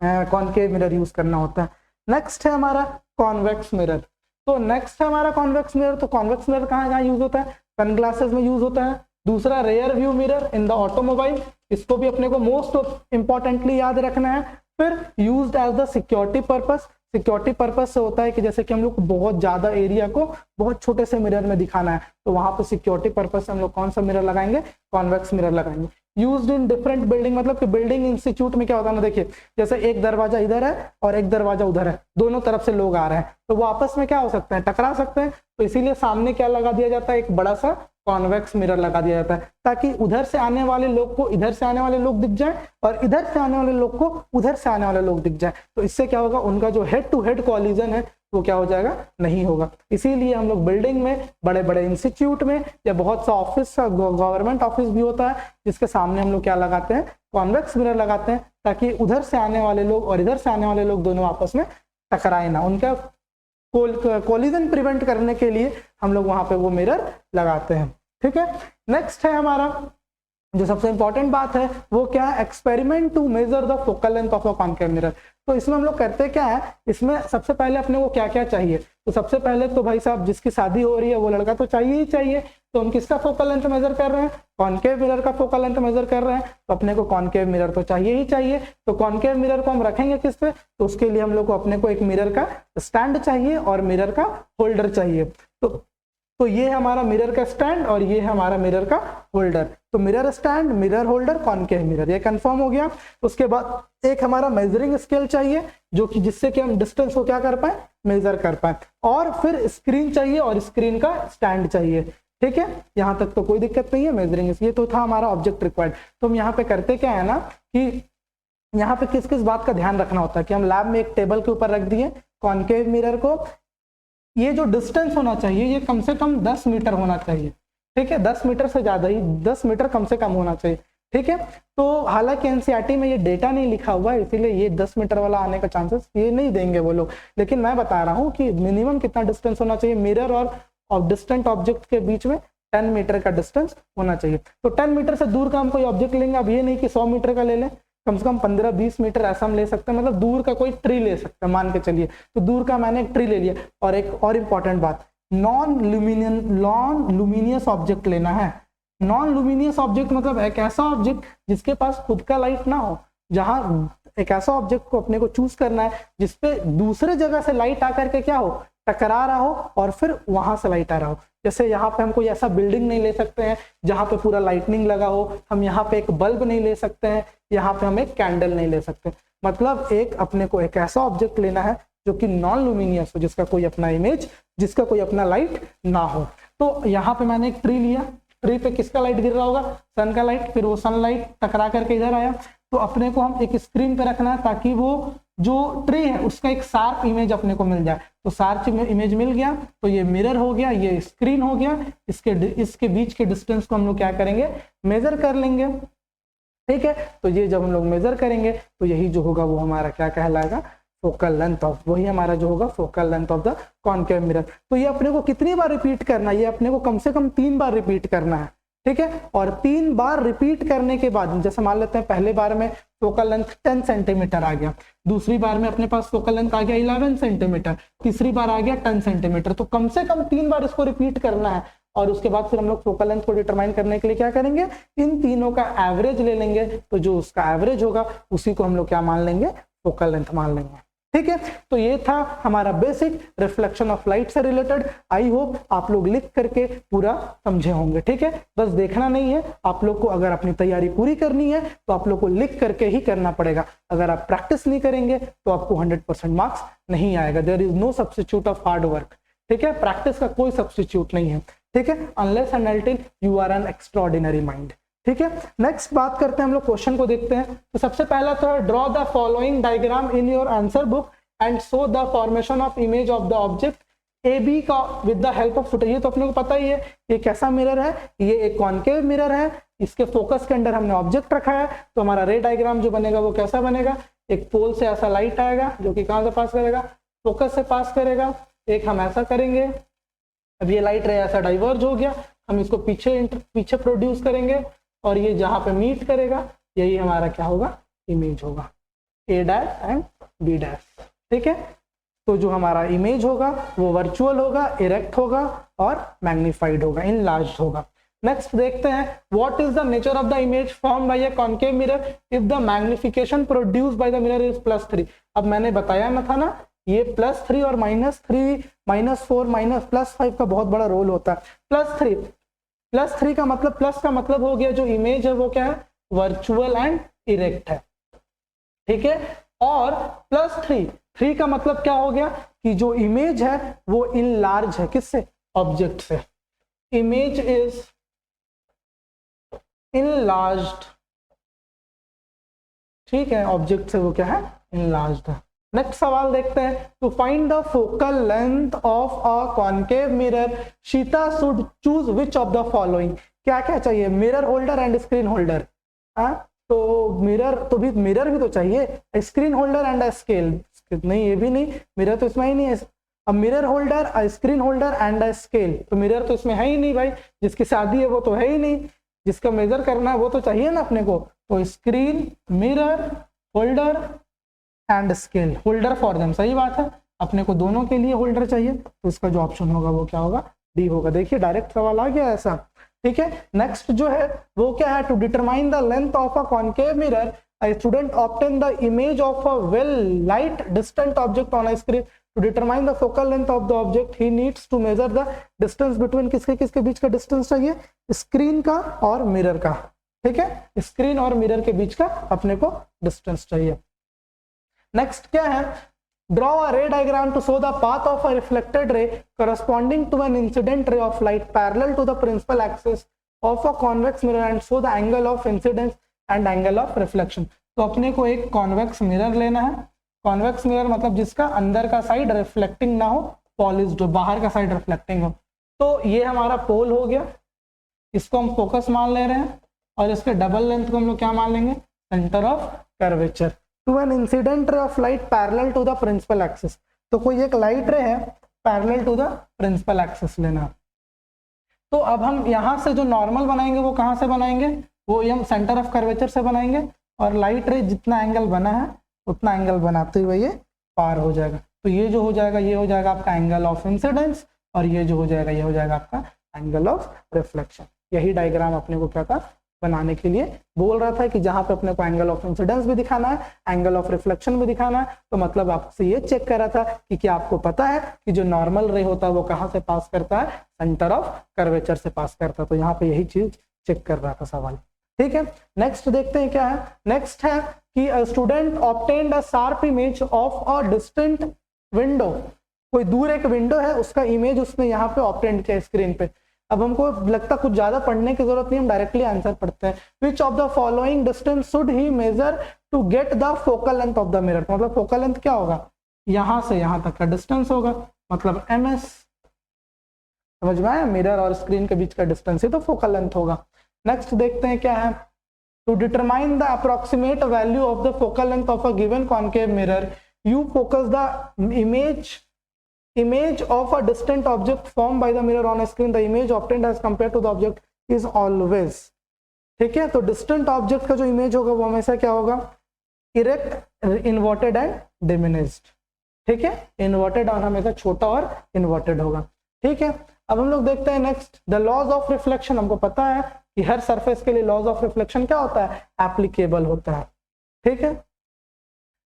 [SPEAKER 1] कॉनकेव मिरर यूज करना होता है। नेक्स्ट है हमारा कॉन्वेक्स मिरर। तो नेक्स्ट है हमारा कॉन्वेक्स मिरर। तो कॉन्वेक्स मिरर कहाँ यूज होता है? सनग्लासेस में यूज होता है। दूसरा rear view mirror in the automobile, इसको भी अपने को मोस्ट इंपॉर्टेंटली याद रखना है। फिर used as the security purpose. Security purpose से होता है कि जैसे कि हम लोग को बहुत ज्यादा एरिया को बहुत छोटे से मिरर में दिखाना है, तो वहां पे सिक्योरिटी पर्पस से हम लोग कौन सा मिरर लगाएंगे? कॉन्वेक्स मिरर लगाएंगे। यूज्ड इन डिफरेंट बिल्डिंग, मतलब कि बिल्डिंग इंस्टीट्यूट में क्या होता है ना, देखिए जैसे एक दरवाजा इधर है और एक दरवाजा उधर है, दोनों तरफ से लोग आ रहे हैं, तो वो आपस में क्या हो सकते हैं? टकरा सकते हैं। तो इसीलिए सामने क्या लगा दिया जाता है? एक बड़ा सा कॉन्वेक्स मिरर लगा दिया जाता है, ताकि उधर से आने वाले लोग को इधर से आने वाले लोग दिख जाए और इधर से आने वाले लोग को उधर से आने वाले लोग दिख जाए। तो इससे क्या होगा? उनका जो हेड टू हेड कॉलिजन है वो क्या हो जाएगा? नहीं होगा। इसीलिए हम लोग बिल्डिंग में, बड़े बड़े इंस्टीट्यूट में, या बहुत सा ऑफिस, गवर्नमेंट ऑफिस भी होता है जिसके सामने हम लोग क्या लगाते हैं? कॉन्वेक्स मिरर लगाते हैं, ताकि उधर से आने वाले लोग और इधर से आने वाले लोग दोनों आपस में टकराए ना, उनका कोलिजन प्रिवेंट करने के लिए हम लोग वहां पे वो मिरर लगाते हैं। ठीक है, नेक्स्ट है हमारा जो सबसे इंपॉर्टेंट बात है वो क्या है, experiment to measure the focal length of a concave mirror. तो इसमें हम लोग करते क्या है, इसमें सबसे पहले अपने को क्या क्या चाहिए, तो सबसे पहले तो भाई साहब जिसकी शादी हो रही है वो लड़का तो चाहिए ही चाहिए, तो हम किसका फोकल लेंथ मेजर कर रहे हैं, कॉनकेव मिरर का फोकल लेंथ मेजर कर रहे हैं, तो अपने को कॉनकेव मिरर तो चाहिए ही चाहिए। तो कॉनकेव मिरर को हम रखेंगे किस पे, तो उसके लिए हम लोग को अपने को एक मिरर का स्टैंड चाहिए और मिरर का होल्डर चाहिए। तो ये है हमारा मिरर का स्टैंड और ये है हमारा मिरर का होल्डर। तो mirror stand, mirror holder, concave mirror, ये कंफर्म हो गया। उसके बाद एक हमारा मेजरिंग स्केल चाहिए जो कि जिससे कि हम डिस्टेंस को क्या कर पाए, मेजर कर पाए, और फिर स्क्रीन चाहिए और स्क्रीन का स्टैंड चाहिए। ठीक है, यहां तक तो कोई दिक्कत नहीं है, मेजरिंग ये तो था हमारा ऑब्जेक्ट रिक्वायर्ड। तो हम यहाँ पे करते क्या है ना कि यहाँ पे किस किस बात का ध्यान रखना होता है कि हम लैब में एक टेबल के ऊपर रख दिए कॉनकेव मिरर को, ये जो डिस्टेंस होना चाहिए ये कम से कम 10 मीटर होना चाहिए। ठीक है, 10 मीटर से ज्यादा ही, 10 मीटर कम से कम होना चाहिए। ठीक है, तो हालांकि एनसीईआरटी में ये डेटा नहीं लिखा हुआ है इसीलिए ये 10 मीटर वाला आने का चांसेस ये नहीं देंगे वो लोग, लेकिन मैं बता रहा हूँ कि मिनिमम कितना डिस्टेंस होना चाहिए मिरर और डिस्टेंट ऑब्जेक्ट के बीच में, 10 मीटर का डिस्टेंस होना चाहिए। तो 10 मीटर से दूर का हम कोई ऑब्जेक्ट लेंगे, अब ये नहीं कि 100 मीटर का ले लें, कम से कम 15-20 मीटर ऐसा हम ले सकते हैं, मतलब दूर का कोई ट्री ले सकते हैं मान के चलिए। तो दूर का मैंने एक ट्री ले लिया। और एक और इम्पॉर्टेंट बात, नॉन लुमिनियस ऑब्जेक्ट लेना है। नॉन लुमिनियस ऑब्जेक्ट मतलब एक ऐसा ऑब्जेक्ट जिसके पास खुद का लाइट ना हो, जहां एक ऐसा ऑब्जेक्ट को अपने को चूज करना है जिसपे दूसरे जगह से लाइट आकर के क्या हो, टकरा रहा हो और फिर वहां से लाइट आ रहा हो। जैसे यहाँ पे हम कोई ऐसा बिल्डिंग नहीं ले सकते हैं जहां पे पूरा लाइटनिंग लगा हो, हम यहाँ पे एक बल्ब नहीं ले सकते हैं, यहाँ पे हम एक कैंडल नहीं ले सकते। मतलब एक अपने को एक ऐसा ऑब्जेक्ट लेना है जो कि नॉन लुमिनियस हो, जिसका कोई अपना इमेज, जिसका कोई अपना लाइट ना हो। तो यहाँ पे मैंने एक ट्री लिया, ट्री पे किसका लाइट गिर रहा होगा, सन का लाइट, फिर वो सनलाइट टकरा करके इधर आया। तो अपने को हम एक स्क्रीन पे रखना है ताकि वो जो ट्री है उसका एक शार्प इमेज अपने को मिल जाए। तो शार्प इमेज मिल गया तो ये मिरर हो गया, ये स्क्रीन हो गया, इसके बीच के डिस्टेंस को हम लोग क्या करेंगे, मेजर कर लेंगे। ठीक है, तो ये जब हम लोग मेजर करेंगे तो यही जो होगा वो हमारा क्या कहलाएगा, फोकल लेंथ ऑफ, वही हमारा जो होगा focal length of the concave mirror. तो ये अपने को कितनी बार रिपीट करना है, ये अपने को कम से कम 3 बार रिपीट करना है। ठीक है, और 3 बार रिपीट करने के बाद, जैसे मान लेते हैं पहले बार में फोकल लेंथ 10 सेंटीमीटर आ गया, दूसरी बार में अपने पास फोकल लेंथ आ गया 11 सेंटीमीटर, तीसरी बार आ गया 10 सेंटीमीटर। तो कम से कम 3 बार इसको रिपीट करना है। और उसके बाद फिर हम लोग फोकल लेंथ को डिटरमाइन करने के लिए क्या करेंगे, इन तीनों का एवरेज ले लेंगे। तो जो उसका एवरेज होगा उसी को हम लोग क्या मान लेंगे, फोकल लेंथ मान लेंगे। ठीक है, तो ये था हमारा बेसिक रिफ्लेक्शन ऑफ लाइट से रिलेटेड। आई होप आप लोग लिख करके पूरा समझे होंगे। ठीक है, बस देखना नहीं है आप लोग को, अगर अपनी तैयारी पूरी करनी है तो आप लोग को लिख करके ही करना पड़ेगा। अगर आप प्रैक्टिस नहीं करेंगे तो आपको 100% मार्क्स नहीं आएगा। There is no substitute of hard work. ठीक है, प्रैक्टिस का कोई सब्स्टिट्यूट नहीं है। ठीक है, unless and until you are an extraordinary mind. ठीक है, नेक्स्ट बात करते हैं हम लोग, क्वेश्चन को देखते हैं। तो सबसे पहला तो है draw the following diagram in your answer book and show the formation of image of the object A B का with the help of footer. ये तो अपने को पता ही है ये कैसा मिरर है, ये एक कॉनकेव मिरर है, इसके फोकस के अंदर हमने ऑब्जेक्ट रखा है। तो हमारा रे डायग्राम जो बनेगा वो कैसा बनेगा, एक पोल से ऐसा लाइट आएगा जो कि कहां से पास करेगा, फोकस से पास करेगा। एक हम ऐसा करेंगे, अब ये लाइट रे ऐसा डाइवर्ज हो गया, हम इसको पीछे प्रोड्यूस करेंगे और ये जहां पे मीट करेगा यही हमारा क्या होगा, इमेज होगा, ए डैश एंड बी डैश। ठीक है, तो जो हमारा इमेज होगा वो वर्चुअल होगा, इरेक्ट होगा और मैग्नीफाइड होगा, इनलार्ज्ड होगा। नेक्स्ट देखते हैं, what is the nature of the image form by a concave mirror if the magnification produced by the mirror is +3। अब मैंने बताया ना था ना, ये +3 और -3, -4, +5 का बहुत बड़ा रोल होता है। +3 का मतलब, प्लस का मतलब हो गया जो इमेज है वो क्या है, वर्चुअल एंड इरेक्ट है। ठीक है, और +3 का मतलब क्या हो गया कि जो इमेज है वो इनलार्ज है, किससे, ऑब्जेक्ट से। Image is enlarged. ठीक है, ऑब्जेक्ट से वो क्या है, इनलार्ज्ड है। नेक्स्ट सवाल देखते हैं, to find the focal length of a concave mirror Sita should choose which of the following. क्या क्या चाहिए, mirror holder and screen holder. तो मिरर भी तो चाहिए, स्क्रीन होल्डर एंड स्केल नहीं, ये भी नहीं, मिरर तो इसमें ही नहीं है, अब mirror holder, a screen holder and a scale. तो मिरर तो इसमें है ही नहीं भाई, जिसकी शादी है वो तो है ही नहीं, जिसका मेजर करना है वो तो चाहिए ना अपने को। तो screen, mirror, holder and scale, holder for them, सही बात है, अपने को दोनों के लिए होल्डर चाहिए, तो इसका जो ऑप्शन होगा वो क्या होगा, डी होगा। देखिए डायरेक्ट सवाल आ गया ऐसा, ठीक है। नेक्स्ट जो है वो क्या है, to determine the length of a concave mirror a student obtain the image of a well light distant object on a screen. To determine the focal length of the object he needs to measure the distance between किसके किसके बीच का distance चाहिए, screen का और mirror का, ठीक है, screen और मिरर के बीच का अपने को डिस्टेंस चाहिए। नेक्स्ट क्या है, draw a ray diagram to show the path of a reflected ray corresponding to an incident ray of light parallel to the principal axis of a convex mirror and show the angle of incidence and angle of reflection. तो अपने को एक convex mirror लेना है, convex mirror मतलब जिसका अंदर का साइड रिफ्लेक्टिंग ना हो, पॉलिश्ड हो, बाहर का साइड रिफ्लेक्टिंग हो। तो ये हमारा पोल हो गया, इसको हम फोकस मान ले रहे हैं, और इसके डबल लेंथ को हम लोग क्या मान लेंगे, centre of curvature. To an incident ray of light parallel to the principal axis, तो कोई एक लाइट रे है parallel to the principal axis लेना। तो अब हम यहाँ से जो नॉर्मल बनाएंगे वो कहाँ से बनाएंगे, वो हम सेंटर ऑफ कर्वेचर से बनाएंगे, और लाइट रे जितना एंगल बना है उतना एंगल बनाते हुए ये पार हो जाएगा। तो ये जो हो जाएगा ये हो जाएगा आपका एंगल ऑफ इंसिडेंस, और ये जो हो जाएगा ये हो जाएगा आपका एंगल ऑफ रिफ्लेक्शन। यही डायग्राम अपने को क्या था, बनाने के लिए बोल रहा था कि जहां पे अपने को एंगल ऑफ इंसिडेंस भी दिखाना है, एंगल ऑफ रिफ्लेक्शन भी दिखाना है। तो मतलब आपसे ये चेक कर रहा था कि क्या आपको पता है कि जो नॉर्मल रे होता है वो कहाँ से पास करता है, सेंटर ऑफ कर्वेचर से पास करता है। तो यहाँ पे यही चीज चेक कर रहा था सवाल, ठीक है। नेक्स्ट देखते हैं क्या है, नेक्स्ट है कि student obtained a sharp image of a distant window, कोई दूर एक विंडो है उसका इमेज उसने यहाँ पे ऑब्टेन्ड किया स्क्रीन पे। अब हमको लगता कुछ ज्यादा पढ़ने की जरूरत नहीं, हम डायरेक्टली आंसर पढ़ते हैं। Which of the following distance should he measure to get the focal length of the mirror, मतलब फोकल लेंथ क्या होगा, यहां से यहां तक का डिस्टेंस होगा, मतलब ms, समझ में आया, मिरर और स्क्रीन के बीच का डिस्टेंस ही तो फोकल लेंथ होगा। नेक्स्ट देखते हैं क्या है, to determine the approximate value of the focal length of a given concave mirror you focus the image of a distant object formed by the mirror on a screen, the image obtained as compared to the object is always, ठीक है। तो distant object का जो image होगा वो हमेशा क्या होगा, इरेक्ट, इन्वर्टेड एंड डिमिनिश्ड, ठीक है, इन्वर्टेड और हमेशा छोटा और इन्वर्टेड होगा, ठीक है। अब हम लोग देखते हैं next, the laws of reflection. हमको पता है कि हर सरफेस के लिए लॉज ऑफ रिफ्लेक्शन क्या होता है, एप्लीकेबल होता है, ठीक है।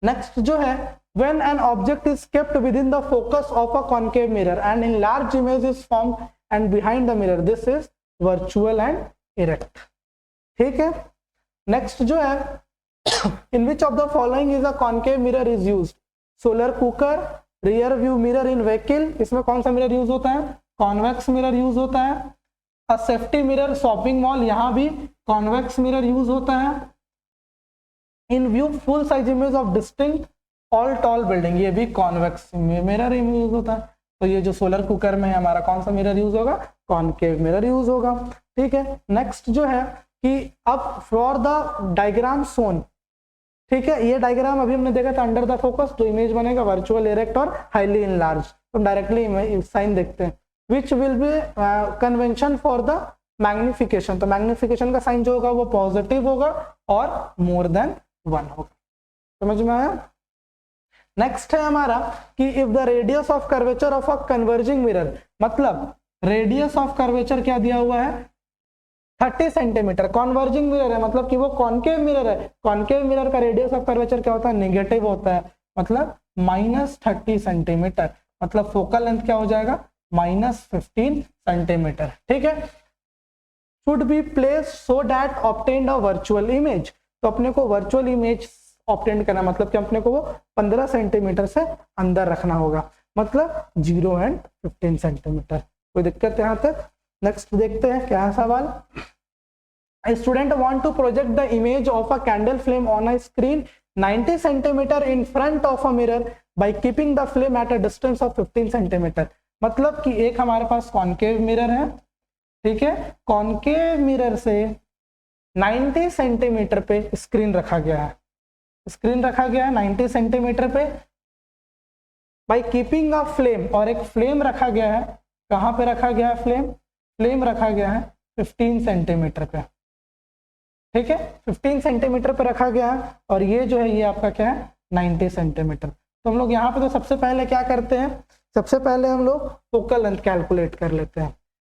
[SPEAKER 1] नेक्स्ट जो है, when an object is kept within the focus of a concave mirror and in large image is formed and behind the mirror, this is virtual and erect, ठीक है। नेक्स्ट जो है, in which of the following is a concave mirror is used, solar cooker, rear view mirror in vehicle, इसमें कौन सा mirror use होता है, convex mirror use होता है। अ सेफ्टी मिरर शॉपिंग मॉल, यहां भी कॉन्वेक्स मिरर यूज होता है। इन view full size image of distinct all tall building, ये भी कॉन्वेक्स मिरर यूज होता है। तो ये जो सोलर कुकर में है हमारा कौन सा मिरर यूज होगा, कॉनकेव मिरर यूज होगा, ठीक है। नेक्स्ट जो है कि अब फॉर द डायग्राम सोन, ठीक है, ये डायग्राम अभी हमने देखा था अंडर द फोकस, तो इमेज बनेगा वर्चुअल, इरेक्ट और हाईली इनलार्ज। तो डायरेक्टली साइन देखते हैं, which will be convention for the magnification. तो मैग्निफिकेशन का साइन जो होगा वो पॉजिटिव होगा और मोर देन 1 होगा, समझ में आया। नेक्स्ट है हमारा कि if the radius of curvature of a converging mirror, मतलब रेडियस ऑफ कर्वेचर क्या दिया हुआ है, 30 सेंटीमीटर। कॉन्वर्जिंग मिरर है मतलब कि वो कॉनकेव मिरर है, कॉनकेव मिरर का रेडियस ऑफ कर्वेचर क्या होता है, नेगेटिव होता है, मतलब -30 सेंटीमीटर, मतलब फोकल लेंथ क्या हो जाएगा, -15 सेंटीमीटर, ठीक है। Should be place so that obtained a virtual image, तो अपने को वर्चुअल इमेज ऑब्टेन करना, मतलब कि अपने को वो 15 सेंटीमीटर से अंदर रखना होगा, मतलब 0 and 15 सेंटीमीटर। कोई दिक्कत है यहाँ तक। नेक्स्ट देखते हैं क्या है सवाल, A student want to project the image of a candle flame on a screen 90 centimeter in front of a mirror by keeping the flame at a distance of 15 centimeter। मतलब कि एक हमारे पास कॉनकेव मिरर है, ठीक है, concave mirror से 90 centimetre पे screen रखा गया है, स्क्रीन रखा गया है 90 सेंटीमीटर पे, बाय कीपिंग अ फ्लेम, और एक फ्लेम रखा गया है, कहाँ पे रखा गया है फ्लेम? फ्लेम रखा गया है 15 सेंटीमीटर पे, ठीक है, 15 सेंटीमीटर पे रखा गया है, और ये जो है ये आपका क्या है 90 सेंटीमीटर। तो हम लोग यहाँ पे तो सबसे पहले क्या करते हैं, सबसे पहले हम लोग फोकल लेंथ कैलकुलेट कर लेते हैं,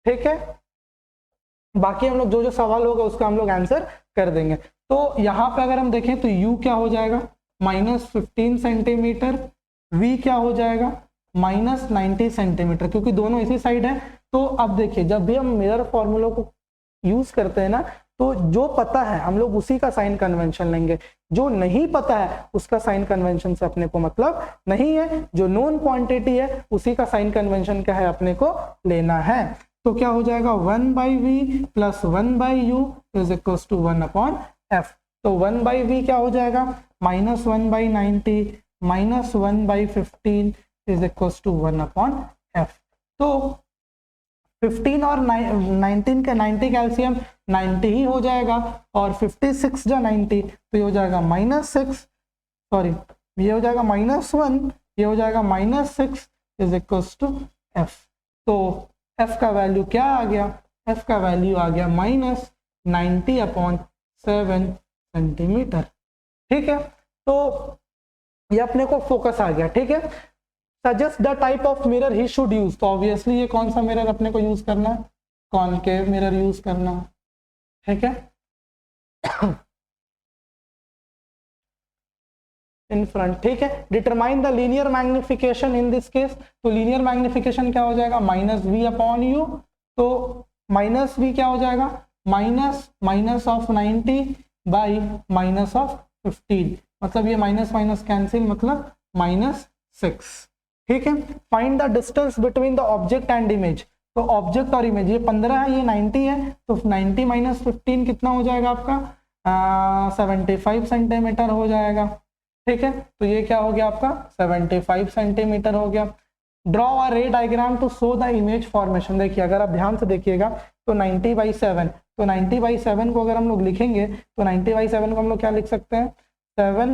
[SPEAKER 1] ठीक है, बाकी हम लोग जो जो सवाल होगा उसका हम लोग आंसर कर देंगे। तो यहाँ पे अगर हम देखें तो u क्या हो जाएगा -15 सेंटीमीटर, v क्या हो जाएगा -90 सेंटीमीटर, क्योंकि दोनों इसी साइड है। तो अब देखिए जब भी हम मिरर फॉर्मूला को यूज करते हैं ना, तो जो पता है हम लोग उसी का साइन कन्वेंशन लेंगे, जो नहीं पता है उसका साइन कन्वेंशन से अपने को मतलब नहीं है, जो नोन क्वांटिटी है उसी का साइन कन्वेंशन क्या है अपने को लेना है। तो क्या हो जाएगा 1/v plus 1/u is equal to 1/f। तो 1/v क्या हो जाएगा -1/90 minus 1/15 is equal to 1/f। तो 15 और 19 का 90 कैल्शियम 90 ही हो जाएगा, और 56 जा 90 तो ये हो जाएगा -6, सॉरी ये हो जाएगा -1, ये हो जाएगा -6 इज इक्वल टू f। तो f का वैल्यू क्या आ गया, f का वैल्यू आ गया -90/7 सेंटीमीटर, ठीक है। तो ये अपने को फोकस आ गया, ठीक है। Suggest the type of mirror he should use, तो ऑब्वियसली ये कौन सा मिरर अपने को यूज करना है, कॉनकेव मिरर यूज करना है, ठीक है, इन फ्रंट, ठीक है। Determine the linear magnification in this case, तो लीनियर मैग्निफिकेशन क्या हो जाएगा -v/u, तो -v क्या हो जाएगा माइनस ऑफ 90 बाई -15, मतलब ये माइनस माइनस कैंसिल, मतलब -6, ठीक है। Find the distance between the object and image, तो ऑब्जेक्ट और इमेज ये 15 है, ये 90 है, तो 90 - 15 कितना हो जाएगा आपका 75 सेंटीमीटर हो जाएगा, ठीक है। तो ये क्या हो गया आपका 75 सेंटीमीटर हो गया। Draw a ray diagram to show the image formation, देखिए अगर आप ध्यान से देखिएगा तो 90/7, तो 90/7 को अगर हम लोग लिखेंगे तो 90/7 को हम लोग क्या लिख सकते हैं 7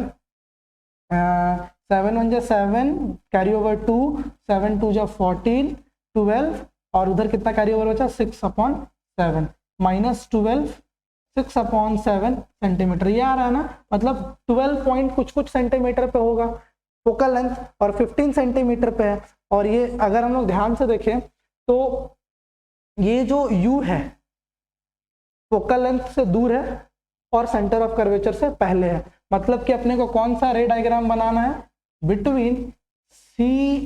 [SPEAKER 1] 1 जा 7 कैरी ओवर 2, 7 2 जा 14 12, और उधर कितना कैरी ओवर बचा 6/7 -12 6/7 सेंटीमीटर, ये आ रहा है ना, मतलब 12 पॉइंट कुछ कुछ सेंटीमीटर पे होगा फोकल लेंथ, और 15 सेंटीमीटर पे है। और ये अगर हम लोग ध्यान से देखें तो ये जो u है फोकल लेंथ से दूर है और सेंटर ऑफ कर्वेचर से पहले है, मतलब कि अपने को कौन सा रे डायग्राम बनाना है बिटवीन C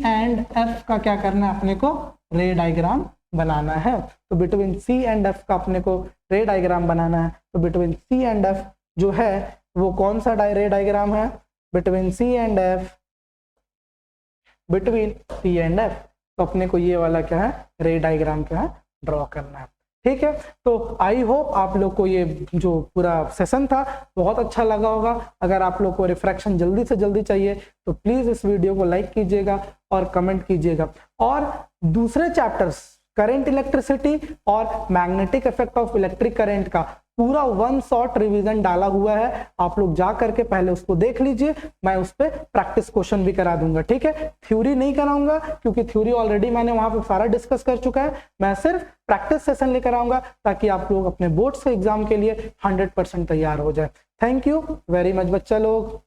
[SPEAKER 1] एंड F का क्या करना है अपने को रे डायग्राम बनाना है। तो बिटवीन C एंड F का अपने को रे डायग्राम बनाना है, तो बिटवीन C एंड F जो है वो कौन सा रे डायग्राम है between C and F, between C and F, तो अपने को ये वाला क्या है रे डायग्राम क्या है ड्रॉ करना है, ठीक है। तो आई होप आप लोग को ये जो पूरा सेशन था बहुत अच्छा लगा होगा। अगर आप लोग को रिफ्रैक्शन जल्दी से जल्दी चाहिए तो प्लीज इस वीडियो को लाइक कीजिएगा और कमेंट कीजिएगा, और दूसरे चैप्टर्स करंट इलेक्ट्रिसिटी और magnetic effect of electric current का पूरा 1 शॉट रिवीजन डाला हुआ है, आप लोग जा करके पहले उसको देख लीजिए, मैं उस पर प्रैक्टिस क्वेश्चन भी करा दूंगा, ठीक है। थ्योरी नहीं कराऊंगा क्योंकि थ्योरी ऑलरेडी मैंने वहां पे सारा डिस्कस कर चुका है, मैं सिर्फ प्रैक्टिस सेशन लेकर आऊंगा ताकि आप लोग अपने बोर्ड्स के एग्जाम के लिए 100% तैयार हो जाए। थैंक यू वेरी मच बच्चा लोग।